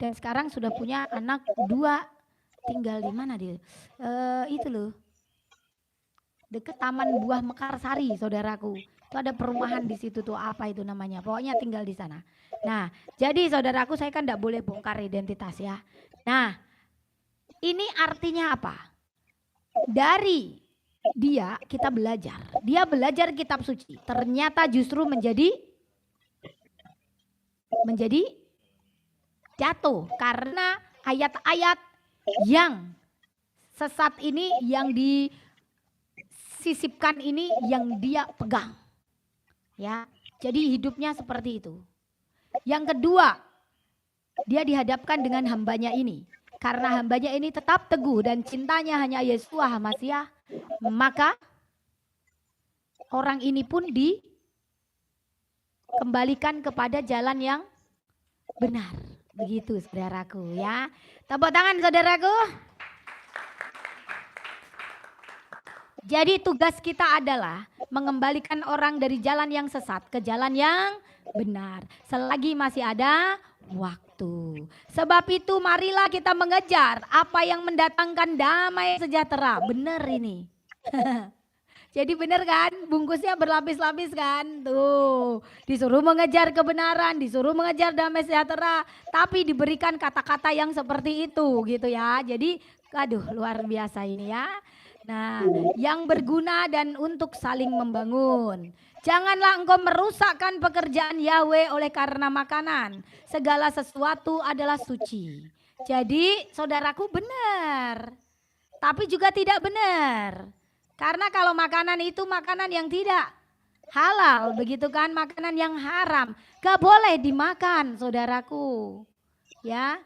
Dan sekarang sudah punya anak 2. Tinggal di mana dia? Itu loh. Deket Taman Buah Mekarsari saudaraku. Itu ada perumahan di situ tuh, apa itu namanya. Pokoknya tinggal di sana. Nah, jadi saudaraku saya kan enggak boleh bongkar identitas ya. Nah, ini artinya apa? Dari dia kita belajar. Dia belajar kitab suci. Ternyata justru menjadi jatuh karena ayat-ayat yang sesat ini, yang disisipkan ini yang dia pegang. Ya, jadi hidupnya seperti itu. Yang kedua, dia dihadapkan dengan hambanya ini. Karena hambanya ini tetap teguh dan cintanya hanya Yeshua HaMasyiah, maka orang ini pun dikembalikan kepada jalan yang benar. Begitu saudaraku ya. Tepuk tangan saudaraku. Jadi tugas kita adalah mengembalikan orang dari jalan yang sesat ke jalan yang benar. Selagi masih ada waktu. Sebab itu marilah kita mengejar apa yang mendatangkan damai sejahtera. Benar ini. Jadi benar kan, bungkusnya berlapis-lapis kan. Tuh, disuruh mengejar kebenaran, disuruh mengejar damai sejahtera, tapi diberikan kata-kata yang seperti itu gitu ya. Jadi aduh luar biasa ini ya. Nah, yang berguna dan untuk saling membangun. Janganlah engkau merusakkan pekerjaan Yahweh oleh karena makanan. Segala sesuatu adalah suci. Jadi saudaraku benar, tapi juga tidak benar. Karena kalau makanan itu makanan yang tidak halal, begitu kan, makanan yang haram. Gak boleh dimakan saudaraku. Ya,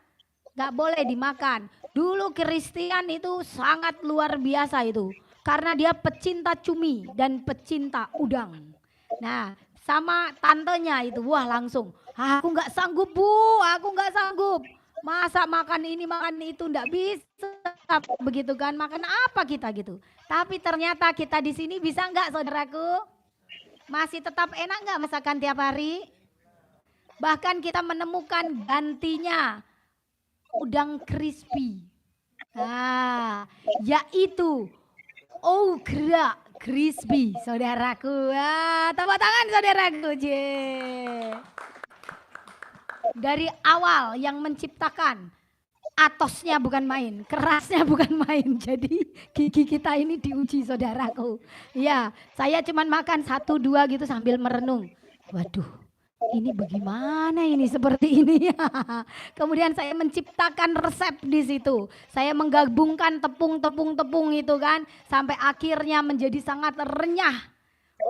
gak boleh dimakan. Dulu Kristen itu sangat luar biasa itu. Karena dia pecinta cumi dan pecinta udang. Nah sama tantenya itu, wah langsung. Aku gak sanggup bu, aku gak sanggup. Masa makan ini makan itu ndak bisa, begitu kan? Makan apa kita gitu? Tapi ternyata kita di sini bisa nggak saudaraku? Masih tetap enak nggak masakan tiap hari? Bahkan kita menemukan gantinya udang crispy. Nah, yaitu okra crispy, saudaraku. Tepuk tangan saudaraku. Dari awal yang menciptakan, atosnya bukan main, kerasnya bukan main. Jadi gigi kita ini diuji saudaraku. Ya, saya cuman makan 1-2 gitu sambil merenung. Waduh, ini bagaimana ini seperti ini ya. Kemudian saya menciptakan resep di situ. Saya menggabungkan tepung itu kan, sampai akhirnya menjadi sangat renyah,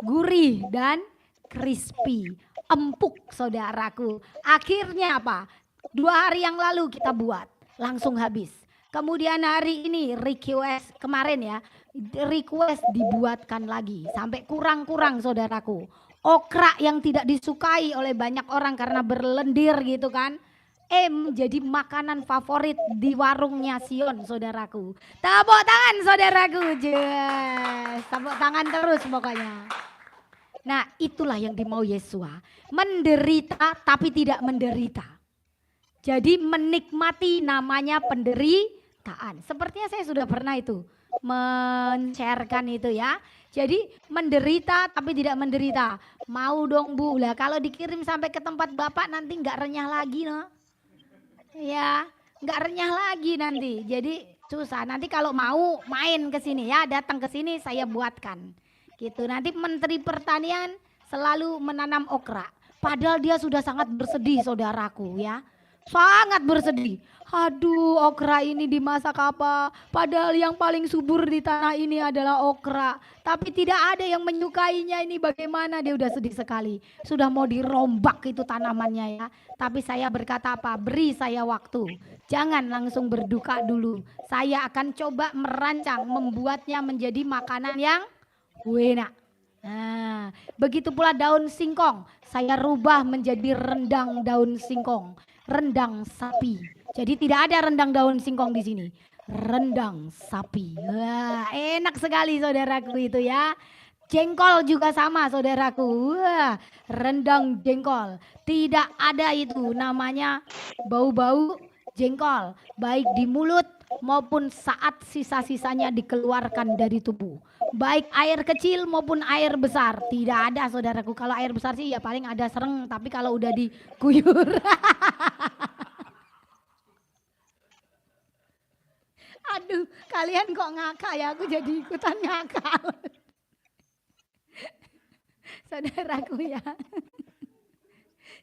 gurih dan crispy. Empuk saudaraku. Akhirnya apa? 2 hari yang lalu kita buat, langsung habis. Kemudian hari ini request, kemarin ya, request dibuatkan lagi sampai kurang-kurang saudaraku. Okra yang tidak disukai oleh banyak orang karena berlendir gitu kan, menjadi makanan favorit di warungnya Sion saudaraku. Tepuk tangan saudaraku. Yes. Tepuk tangan terus pokoknya. Nah itulah yang dimau Yesua, menderita tapi tidak menderita. Jadi menikmati namanya penderitaan. Sepertinya saya sudah pernah itu men-sharekan itu ya. Jadi menderita tapi tidak menderita. Mau dong bu, lah kalau dikirim sampai ke tempat bapak nanti nggak renyah lagi no. Ya nggak renyah lagi nanti. Jadi susah. Nanti kalau mau main ke sini ya, datang ke sini saya buatkan. Gitu. Nanti Menteri Pertanian selalu menanam okra. Padahal dia sudah sangat bersedih saudaraku ya. Sangat bersedih. Aduh okra ini dimasak apa? Padahal yang paling subur di tanah ini adalah okra. Tapi tidak ada yang menyukainya, ini bagaimana, dia udah sedih sekali. Sudah mau dirombak itu tanamannya ya. Tapi saya berkata apa? Beri saya waktu. Jangan langsung berduka dulu. Saya akan coba merancang, membuatnya menjadi makanan yang enak. Nah, begitu pula daun singkong. Saya rubah menjadi rendang daun singkong. Rendang sapi. Jadi tidak ada rendang daun singkong di sini. Rendang sapi. Wah, enak sekali saudaraku itu ya. Jengkol juga sama saudaraku. Wah, rendang jengkol. Tidak ada itu namanya bau-bau jengkol. Baik di mulut maupun saat sisa-sisanya dikeluarkan dari tubuh. Baik air kecil maupun air besar. Tidak ada saudaraku. Kalau air besar sih ya paling ada sereng. Tapi kalau udah diguyur. Aduh, kalian kok ngakak ya, aku jadi ikutan ngakak. Saudaraku ya.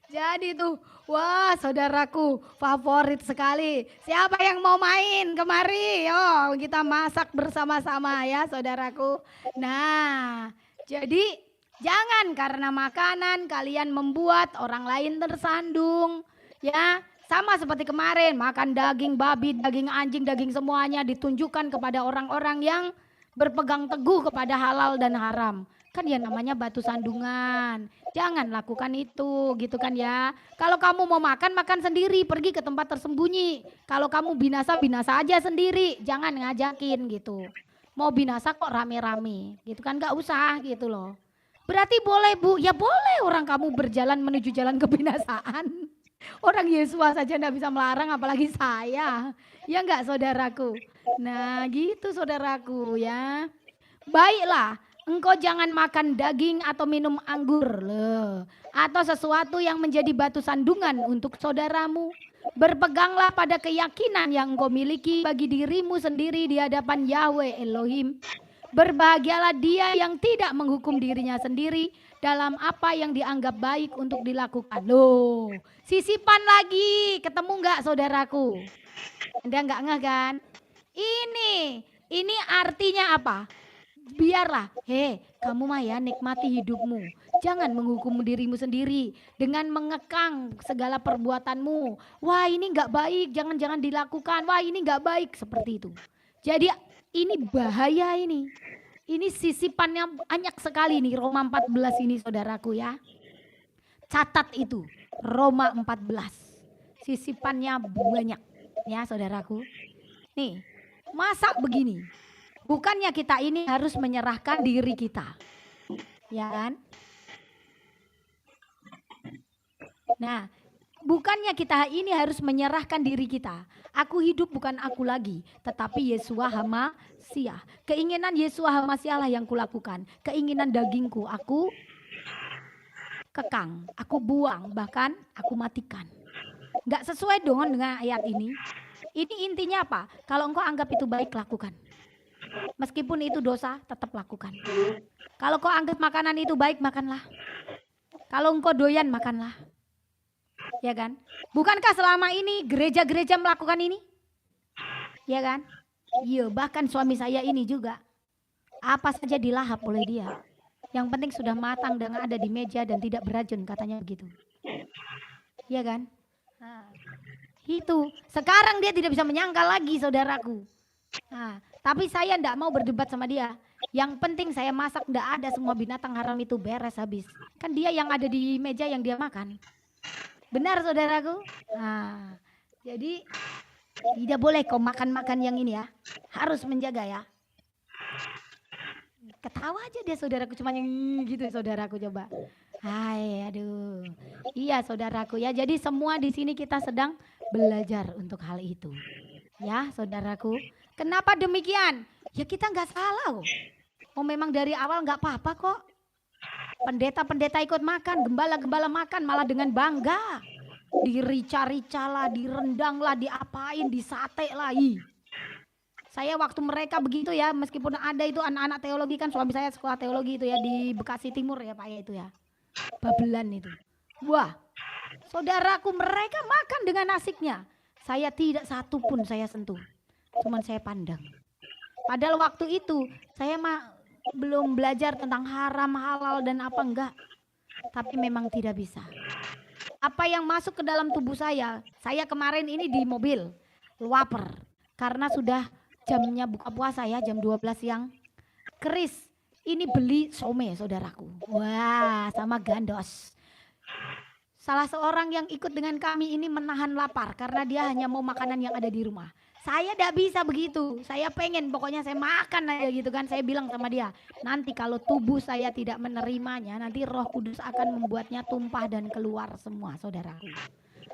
Jadi tuh, wah saudaraku favorit sekali. Siapa yang mau main kemari? Yo, kita masak bersama-sama ya saudaraku. Nah, jadi jangan karena makanan kalian membuat orang lain tersandung. Ya, sama seperti kemarin makan daging babi, daging anjing, daging semuanya ditunjukkan kepada orang-orang yang berpegang teguh kepada halal dan haram. Kan ya namanya batu sandungan. Jangan lakukan itu gitu kan ya. Kalau kamu mau makan, makan sendiri, pergi ke tempat tersembunyi. Kalau kamu binasa, binasa aja sendiri. Jangan ngajakin gitu. Mau binasa kok rame-rame gitu kan, nggak usah gitu loh. Berarti boleh Bu, ya boleh orang kamu berjalan menuju jalan kebinasaan. Orang Yesus saja nggak bisa melarang apalagi saya. Ya enggak saudaraku. Nah gitu saudaraku ya. Baiklah, engkau jangan makan daging atau minum anggur loh, atau sesuatu yang menjadi batu sandungan untuk saudaramu. Berpeganglah pada keyakinan yang engkau miliki bagi dirimu sendiri di hadapan Yahweh Elohim. Berbahagialah dia yang tidak menghukum dirinya sendiri dalam apa yang dianggap baik untuk dilakukan. Loh, sisipan lagi, ketemu nggak saudaraku? Anda nggak ngeh kan? Ini artinya apa? Biarlah, kamu mah ya nikmati hidupmu. Jangan menghukum dirimu sendiri dengan mengekang segala perbuatanmu. Wah ini nggak baik, jangan dilakukan. Wah ini nggak baik, seperti itu. Jadi ini bahaya ini. Ini sisipannya banyak sekali nih Roma 14 ini saudaraku ya. Catat itu Roma 14. Sisipannya banyak ya saudaraku. Nih, masa begini? Bukannya kita ini harus menyerahkan diri kita, ya kan? Nah, bukannya kita ini harus menyerahkan diri kita. Aku hidup bukan aku lagi, tetapi Yeshua HaMashiach. Keinginan Yeshua HaMashiach lah yang kulakukan. Keinginan dagingku aku kekang, aku buang, bahkan aku matikan. Nggak sesuai dengan ayat ini. Ini intinya apa? Kalau engkau anggap itu baik, lakukan. Meskipun itu dosa, tetap lakukan. Kalau kau anggap makanan itu baik, makanlah. Kalau engkau doyan, makanlah. Ya kan? Bukankah selama ini gereja-gereja melakukan ini? Ya kan? Iya, bahkan suami saya ini juga. Apa saja dilahap oleh dia. Yang penting sudah matang dan ada di meja dan tidak beracun, katanya begitu. Ya kan? Nah, itu. Sekarang dia tidak bisa menyangkal lagi, saudaraku. Nah, tapi saya tidak mau berdebat sama dia. Yang penting saya masak, tidak ada semua binatang haram itu beres habis. Kan dia yang ada di meja yang dia makan. Benar saudaraku? Nah, jadi tidak boleh kau makan-makan yang ini ya. Harus menjaga ya. Ketawa aja dia saudaraku, cuma yang gitu saudaraku coba. Hai, aduh. Iya saudaraku ya. Jadi semua di sini kita sedang belajar untuk hal itu. Ya saudaraku. Kenapa demikian? Ya kita nggak salah. Oh memang dari awal nggak apa-apa kok. Pendeta-pendeta ikut makan, gembala-gembala makan malah dengan bangga. Dirica-rica lah, direndang lah, diapain, disate lah. Saya waktu mereka begitu ya, meskipun ada itu anak-anak teologi kan, suami saya sekolah teologi itu ya di Bekasi Timur ya Pak ya itu ya. Babelan itu. Wah, saudaraku mereka makan dengan nasiknya. Saya tidak satu pun saya sentuh. Cuman saya pandang. Padahal waktu itu saya belum belajar tentang haram, halal dan apa enggak. Tapi memang tidak bisa. Apa yang masuk ke dalam tubuh saya kemarin ini di mobil lapar. Karena sudah jamnya buka puasa ya, jam 12 siang. Keris, ini beli some saudaraku. Wah, sama gandos. Salah seorang yang ikut dengan kami ini menahan lapar karena dia hanya mau makanan yang ada di rumah. Saya tidak bisa begitu. Saya pengen pokoknya saya makan aja gitu kan. Saya bilang sama dia, nanti kalau tubuh saya tidak menerimanya, nanti Roh Kudus akan membuatnya tumpah dan keluar semua saudaraku.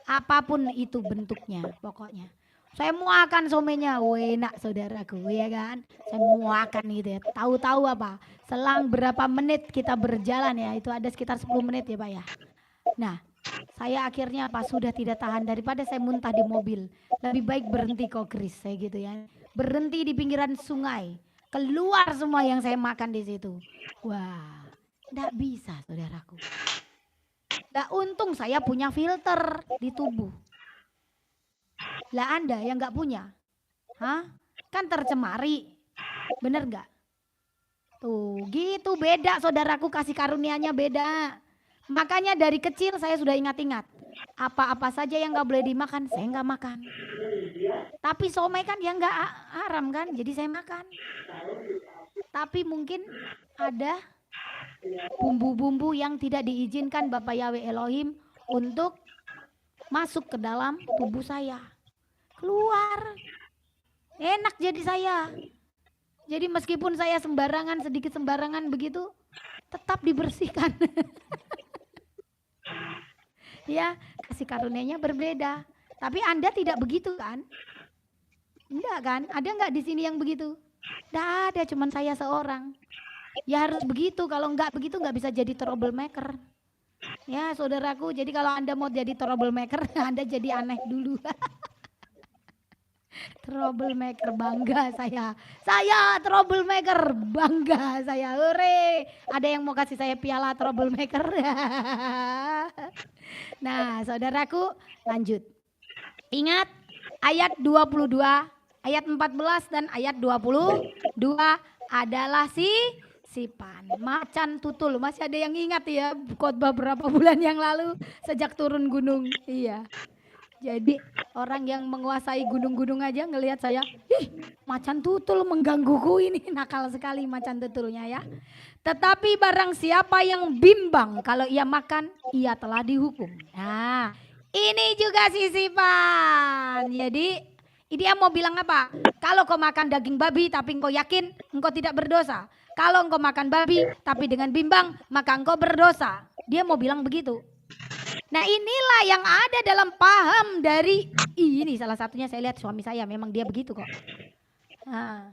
Apapun itu bentuknya pokoknya. Saya muakan somenya, enak saudaraku ya kan. Saya muakan gitu ya. Tahu-tahu apa? Selang berapa menit kita berjalan ya, itu ada sekitar 10 menit ya Pak ya. Nah, saya akhirnya apa sudah tidak tahan daripada saya muntah di mobil. Lebih baik berhenti kok Chris, saya gitu ya. Berhenti di pinggiran sungai. Keluar semua yang saya makan di situ. Wah, enggak bisa saudaraku. Nah, untung saya punya filter di tubuh. Lah Anda yang enggak punya. Hah? Kan tercemari. Bener enggak? Tuh, gitu beda saudaraku, kasih karunianya beda. Makanya dari kecil saya sudah ingat-ingat. Apa-apa saja yang gak boleh dimakan, saya gak makan. Tapi somai kan ya gak haram kan, jadi saya makan. Tapi mungkin ada bumbu-bumbu yang tidak diizinkan Bapak Yahweh Elohim untuk masuk ke dalam tubuh saya. Keluar. Enak jadi saya. Jadi meskipun saya sembarangan, sedikit sembarangan begitu, tetap dibersihkan. Ya, kasih karunia-Nya berbeda. Tapi Anda tidak begitu kan? Enggak kan? Ada enggak di sini yang begitu? Enggak ada, cuman saya seorang. Ya harus begitu, kalau enggak begitu enggak bisa jadi troublemaker. Ya saudaraku, jadi kalau Anda mau jadi troublemaker, Anda jadi aneh dulu. Troublemaker, bangga saya. Saya troublemaker, bangga saya. Hore, ada yang mau kasih saya piala troublemaker? Nah, saudaraku, lanjut. Ingat ayat 22, ayat 14 dan ayat 22 adalah sisipan, macan tutul. Masih ada yang ingat ya khotbah berapa bulan yang lalu sejak turun gunung? Iya. Jadi orang yang menguasai gunung-gunung aja ngelihat saya, ih macan tutul menggangguku ini, nakal sekali macan tutulnya ya. Tetapi barang siapa yang bimbang kalau ia makan, ia telah dihukum. Nah, ini juga sisipan. Jadi dia mau bilang apa? Kalau kau makan daging babi tapi engkau yakin engkau tidak berdosa. Kalau engkau makan babi tapi dengan bimbang, maka engkau berdosa. Dia mau bilang begitu. Nah inilah yang ada dalam paham dari ini, salah satunya saya lihat suami saya memang dia begitu kok. Nah,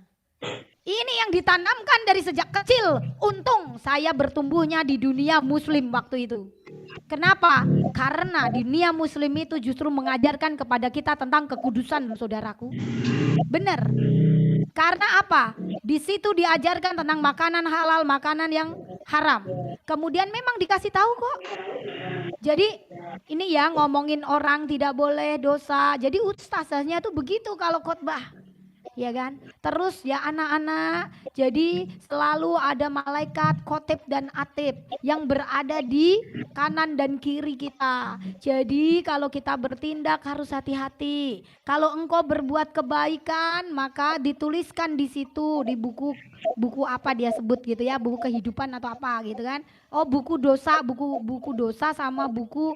ini yang ditanamkan dari sejak kecil. Untung saya bertumbuhnya di dunia muslim waktu itu. Kenapa? Karena di dunia muslim itu justru mengajarkan kepada kita tentang kekudusan, saudaraku. Benar. Karena apa? Di situ diajarkan tentang makanan halal, makanan yang haram. Kemudian memang dikasih tahu kok. Jadi ini ya ngomongin orang tidak boleh dosa. Jadi ustazahnya tuh begitu kalau khotbah. Ya kan? Terus ya anak-anak, jadi selalu ada malaikat khotib dan atib yang berada di kanan dan kiri kita. Jadi kalau kita bertindak harus hati-hati. Kalau engkau berbuat kebaikan maka dituliskan di situ di buku apa dia sebut gitu ya, buku kehidupan atau apa gitu kan. Oh buku dosa, buku dosa sama buku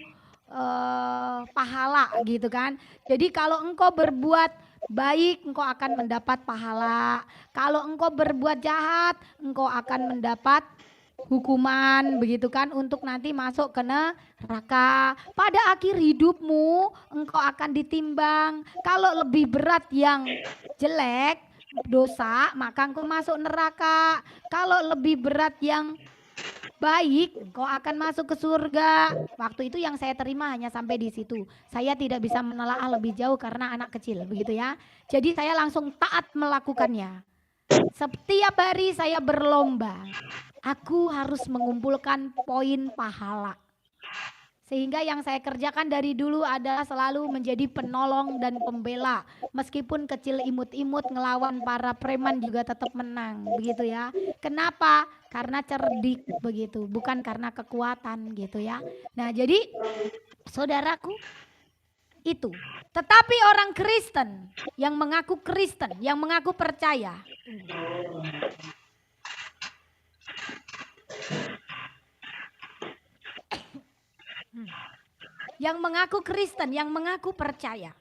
pahala gitu kan. Jadi kalau engkau berbuat baik engkau akan mendapat pahala. Kalau engkau berbuat jahat engkau akan mendapat hukuman begitu kan, untuk nanti masuk ke neraka. Pada akhir hidupmu engkau akan ditimbang. Kalau lebih berat yang jelek dosa maka engkau masuk neraka. Kalau lebih berat yang baik, kau akan masuk ke surga. Waktu itu yang saya terima hanya sampai di situ. Saya tidak bisa menelaah lebih jauh karena anak kecil, begitu ya. Jadi saya langsung taat melakukannya. Setiap hari saya berlomba. Aku harus mengumpulkan poin pahala. Sehingga yang saya kerjakan dari dulu adalah selalu menjadi penolong dan pembela. Meskipun kecil imut-imut ngelawan para preman juga tetap menang, begitu ya. Kenapa? Karena cerdik begitu, bukan karena kekuatan gitu ya. Nah jadi saudaraku itu. Tetapi orang Kristen yang mengaku Kristen, yang mengaku percaya. Yang mengaku Kristen, yang mengaku percaya.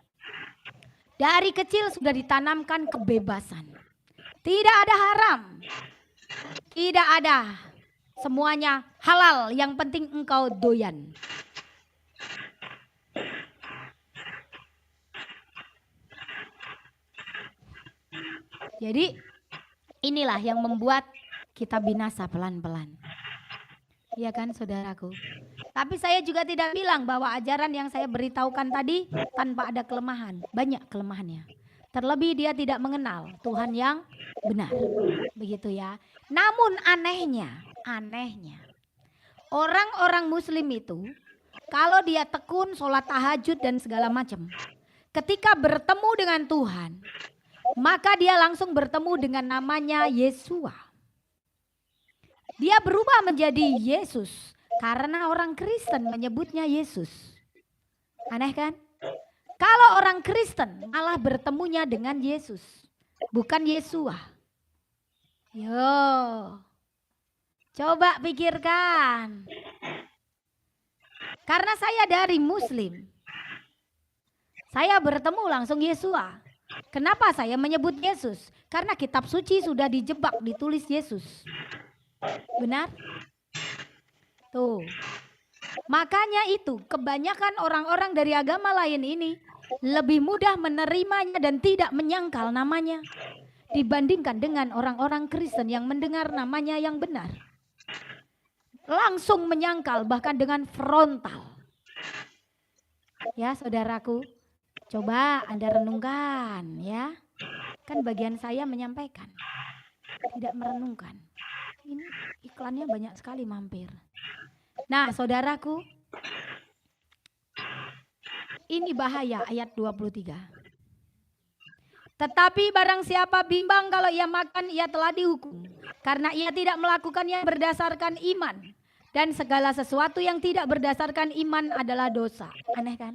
Dari kecil sudah ditanamkan kebebasan. Tidak ada haram. Tidak ada. Semuanya halal, yang penting engkau doyan. Jadi inilah yang membuat kita binasa pelan-pelan. Iya kan saudaraku? Tapi saya juga tidak bilang bahwa ajaran yang saya beritahukan tadi tanpa ada kelemahan. Banyak kelemahannya. Terlebih dia tidak mengenal Tuhan yang benar. Begitu ya. Namun anehnya orang-orang muslim itu kalau dia tekun sholat tahajud dan segala macam, ketika bertemu dengan Tuhan, maka dia langsung bertemu dengan namanya Yesua. Dia berubah menjadi Yesus karena orang Kristen menyebutnya Yesus. Aneh kan? Kalau orang Kristen malah bertemunya dengan Yesus, bukan Yesua. Yo, coba pikirkan. Karena saya dari Muslim, saya bertemu langsung Yesua. Kenapa saya menyebut Yesus? Karena kitab suci sudah dijebak, ditulis Yesus. Benar? Tuh. Makanya itu kebanyakan orang-orang dari agama lain ini lebih mudah menerimanya dan tidak menyangkal namanya dibandingkan dengan orang-orang Kristen yang mendengar namanya yang benar. Langsung menyangkal bahkan dengan frontal. Ya saudaraku, coba Anda renungkan ya. Kan bagian saya menyampaikan, tidak merenungkan. Ini iklannya banyak sekali mampir. Nah saudaraku, ini bahaya ayat 23. Tetapi barang siapa bimbang kalau ia makan, ia telah dihukum. Karena ia tidak melakukannya berdasarkan iman. Dan segala sesuatu yang tidak berdasarkan iman adalah dosa. Aneh kan?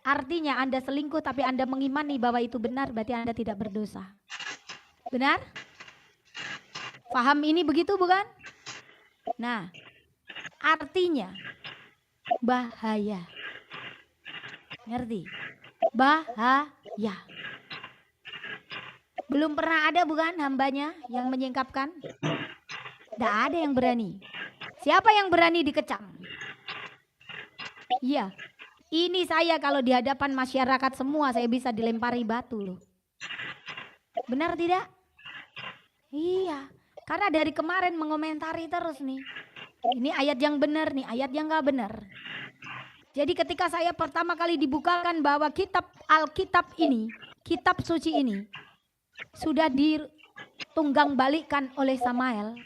Artinya Anda selingkuh tapi Anda mengimani bahwa itu benar, berarti Anda tidak berdosa. Benar? Paham ini begitu bukan? Nah, artinya bahaya. Ngerti? Bahaya. Belum pernah ada bukan hambanya yang menyingkapkan? Tidak ada yang berani. Siapa yang berani dikecam? Iya. Ini saya kalau di hadapan masyarakat semua saya bisa dilempari batu loh. Benar tidak? Iya. Karena dari kemarin mengomentari terus nih. Ini ayat yang benar nih, ayat yang gak benar. Jadi ketika saya pertama kali dibukakan bahwa kitab Alkitab ini, kitab suci ini sudah ditunggang balikkan oleh Samael,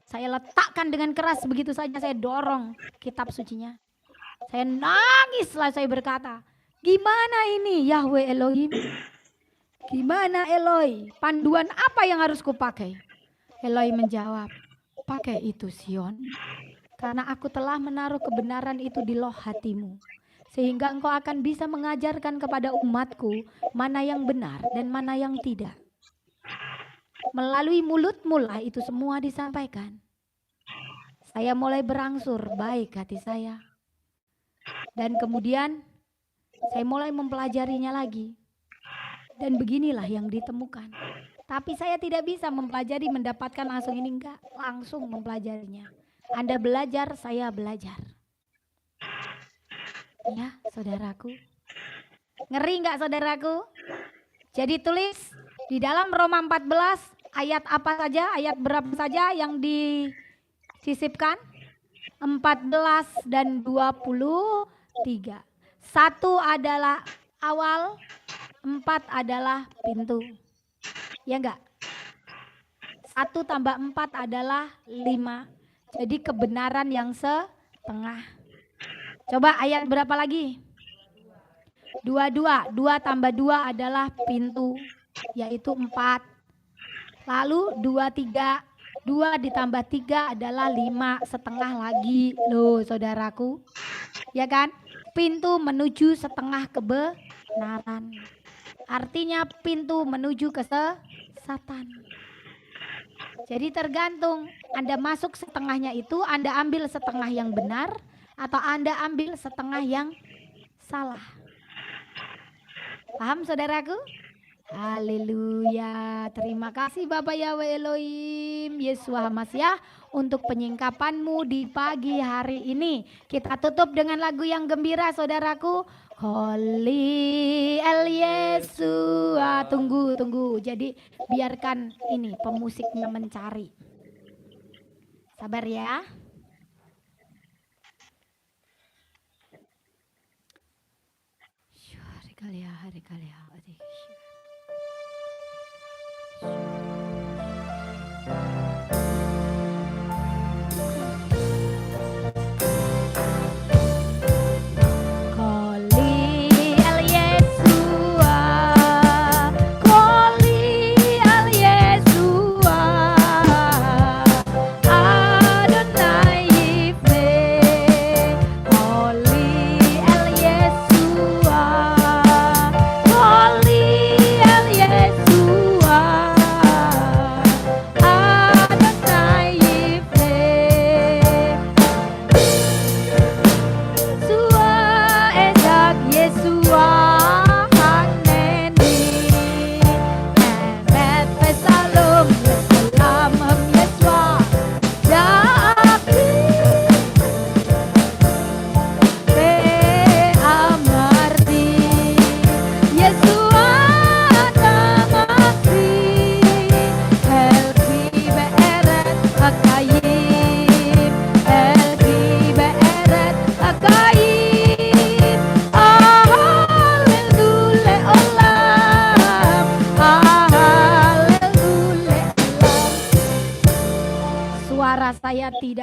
saya letakkan dengan keras, begitu saja saya dorong kitab sucinya. Saya nangis lah, saya berkata, gimana ini Yahweh Elohim? Gimana Eloi? Panduan apa yang harus kupakai? Eloi menjawab, pakai itu Sion. Karena aku telah menaruh kebenaran itu di loh hatimu. Sehingga engkau akan bisa mengajarkan kepada umatku mana yang benar dan mana yang tidak. Melalui mulutmu lah itu semua disampaikan. Saya mulai berangsur baik hati saya. Dan kemudian saya mulai mempelajarinya lagi. Dan beginilah yang ditemukan. Tapi saya tidak bisa mempelajari, mendapatkan langsung ini, enggak. Langsung mempelajarinya. Anda belajar, saya belajar. Ya, saudaraku. Ngeri enggak saudaraku? Jadi tulis di dalam Roma 14 ayat apa saja, ayat berapa saja yang disisipkan? 14 dan 23. 1 adalah awal, 4 adalah pintu. Ya enggak? 1 tambah 4 adalah 5. Jadi kebenaran yang setengah. Coba ayat berapa lagi? 22. 2 tambah 2 adalah pintu, yaitu 4. Lalu 23. 2 ditambah 3 adalah 5 setengah lagi. Loh saudaraku. Ya kan? Pintu menuju setengah kebenaran. Artinya pintu menuju kesesatan. Jadi tergantung Anda masuk setengahnya itu, Anda ambil setengah yang benar atau Anda ambil setengah yang salah. Paham saudaraku? Haleluya. Terima kasih Bapak Yahweh Elohim Yeshua Hamasyah untuk penyingkapanmu di pagi hari ini. Kita tutup dengan lagu yang gembira saudaraku. Holy El Yeshua. Tunggu. Jadi biarkan ini pemusiknya mencari. Sabar ya. Hari kali. Holy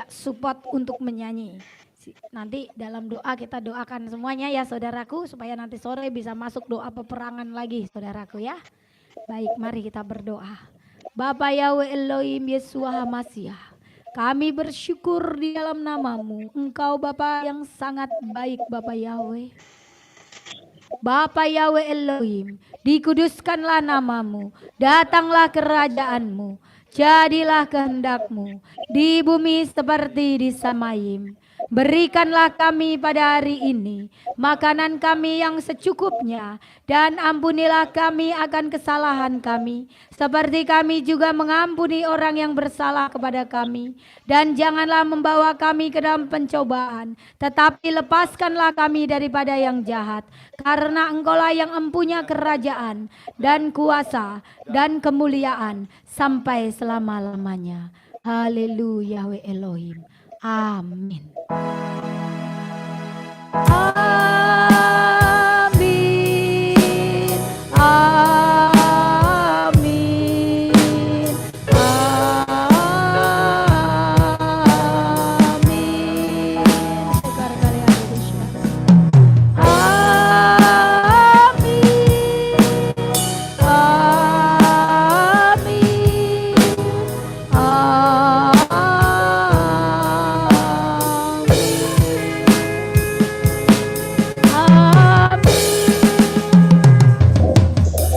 tidak support untuk menyanyi. Nanti dalam doa kita doakan semuanya ya saudaraku, supaya nanti sore bisa masuk doa peperangan lagi saudaraku ya. Baik, mari kita berdoa. Bapa Yahweh Elohim Yeshua HaMashiach, kami bersyukur di dalam namamu. Engkau Bapa yang sangat baik, Bapa Yahweh. Bapa Yahweh Elohim, dikuduskanlah namamu, datanglah kerajaanmu, jadilah kehendakmu di bumi seperti di Samayim. Berikanlah kami pada hari ini makanan kami yang secukupnya, dan ampunilah kami akan kesalahan kami, seperti kami juga mengampuni orang yang bersalah kepada kami. Dan janganlah membawa kami ke dalam pencobaan, tetapi lepaskanlah kami daripada yang jahat. Karena Engkaulah yang empunya kerajaan dan kuasa dan kemuliaan sampai selama-lamanya. Haleluya Yahweh Elohim. Amin. Amin. Amin. Amin. Sekali-kali Amin.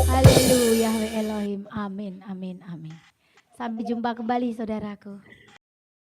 Haleluya Elohim. Amin, amin, amin. Sampai jumpa kembali saudaraku.